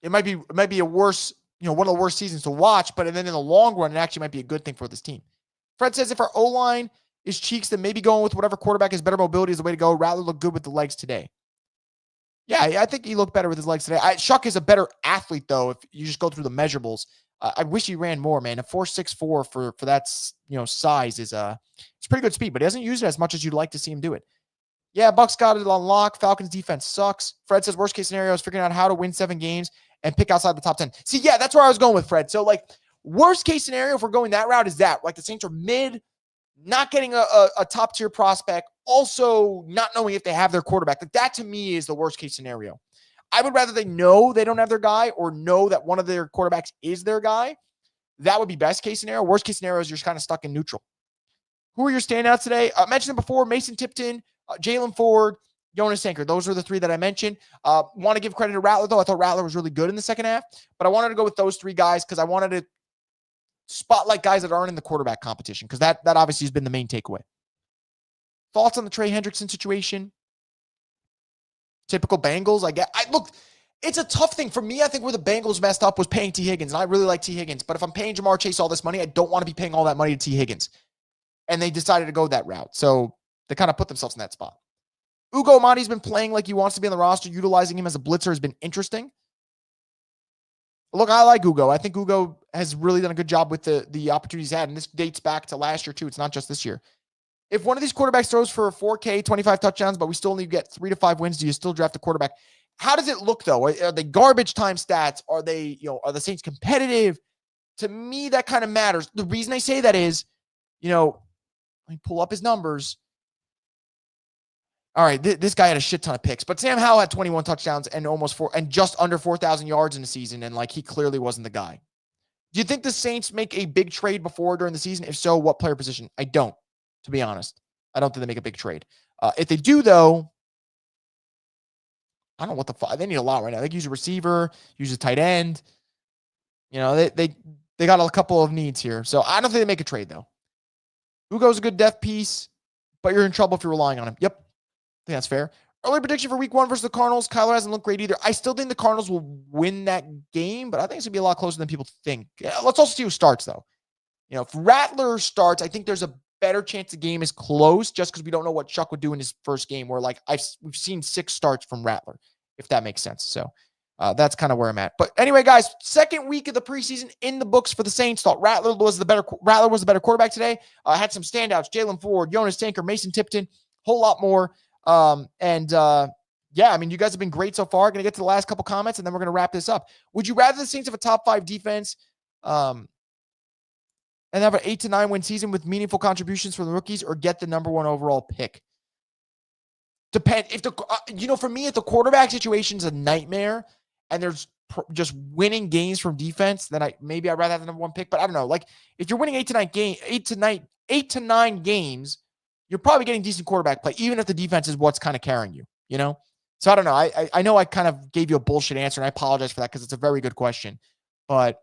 it might be a worse, one of the worst seasons to watch, but then in the long run, it actually might be a good thing for this team. Fred says if our O-line is cheeks, then maybe going with whatever quarterback has better mobility is the way to go. Rattler looked good with the legs today. Yeah, I think he looked better with his legs today. Shuck is a better athlete, though, if you just go through the measurables. I wish he ran more, man. A 4.64 for that, size is it's pretty good speed, but he doesn't use it as much as you'd like to see him do it. Yeah, Bucs got it on lock. Falcons defense sucks. Fred says worst case scenario is figuring out how to win 7 games and pick outside the top 10. See, yeah, that's where I was going with Fred. So, like, worst case scenario if we're going that route is that. Like, the Saints are mid, not getting a top-tier prospect, also not knowing if they have their quarterback. Like, that, to me, is the worst case scenario. I would rather they know they don't have their guy or know that one of their quarterbacks is their guy. That would be best case scenario. Worst case scenario is you're just kind of stuck in neutral. Who are your standouts today? I mentioned them before. Mason Tipton, Jaylen Ford, Jonas Sanker. Those are the 3 that I mentioned. Want to give credit to Rattler, though. I thought Rattler was really good in the second half. But I wanted to go with those 3 guys because I wanted to spotlight guys that aren't in the quarterback competition because that obviously has been the main takeaway. Thoughts on the Trey Hendrickson situation? Typical Bengals. Look, it's a tough thing. For me, I think where the Bengals messed up was paying T. Higgins, and I really like T. Higgins. But if I'm paying Jamar Chase all this money, I don't want to be paying all that money to T. Higgins. And they decided to go that route. So they kind of put themselves in that spot. Ugo Amadi's been playing like he wants to be on the roster. Utilizing him as a blitzer has been interesting. Look, I like Ugo. I think Ugo has really done a good job with the opportunities he's had. And this dates back to last year, too. It's not just this year. If one of these quarterbacks throws for 4K, 25 touchdowns, but we still only get 3 to 5 wins, do you still draft a quarterback? How does it look, though? Are they garbage time stats? Are they, are the Saints competitive? To me, that kind of matters. The reason I say that is, let me pull up his numbers. All right, this guy had a shit ton of picks, but Sam Howell had 21 touchdowns and just under 4,000 yards in the season, and he clearly wasn't the guy. Do you think the Saints make a big trade before during the season? If so, what player position? I don't. To be honest, I don't think they make a big trade. If they do, though, I don't know what they need a lot right now. They can use a receiver, use a tight end. They got a couple of needs here. So I don't think they make a trade, though. Ugo's a good depth piece, but you're in trouble if you're relying on him. Yep. I think that's fair. Early prediction for week 1 versus the Cardinals. Kyler hasn't looked great either. I still think the Cardinals will win that game, but I think it's going to be a lot closer than people think. Let's also see who starts, though. If Rattler starts, I think there's a better chance the game is close just because we don't know what Chuck would do in his first game where we've seen 6 starts from Rattler, if that makes sense. So that's kind of where I'm at. But anyway, guys, second week of the preseason in the books for the Saints. Thought Rattler was the better quarterback today. Had some standouts: Jaylen Ford, Jonas Sanker, Mason Tipton, whole lot more. Yeah, I mean, you guys have been great so far. Going to get to the last couple comments, and then we're going to wrap this up. Would you rather the Saints have a top 5 defense and have an 8 to 9 win season with meaningful contributions from the rookies, or get the number 1 overall pick? If for me, if the quarterback situation is a nightmare and there's just winning games from defense, then I'd rather have the number 1 pick. But I don't know. Like, if you're winning 8 to 9 games, you're probably getting decent quarterback play, even if the defense is what's kind of carrying you, So I don't know. I know I kind of gave you a bullshit answer, and I apologize for that because it's a very good question. But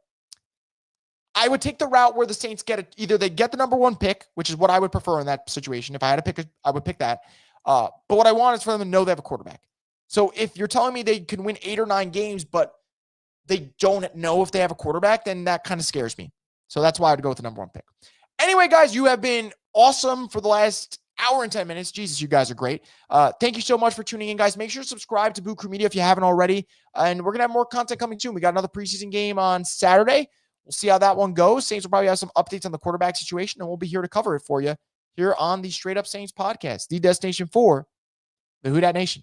I would take the route where the Saints get it. Either they get the number 1 pick, which is what I would prefer in that situation. If I had to pick, I would pick that. But what I want is for them to know they have a quarterback. So if you're telling me they can win 8 or 9 games, but they don't know if they have a quarterback, then that kind of scares me. So that's why I'd go with the number 1 pick. Anyway, guys, you have been awesome for the last hour and 10 minutes. Jesus, you guys are great. Thank you so much for tuning in, guys. Make sure to subscribe to Boo Crew Media if you haven't already. And we're going to have more content coming soon. We got another preseason game on Saturday. We'll see how that one goes. Saints will probably have some updates on the quarterback situation, and we'll be here to cover it for you here on the Straight Up Saints podcast, the destination for the Who Dat Nation.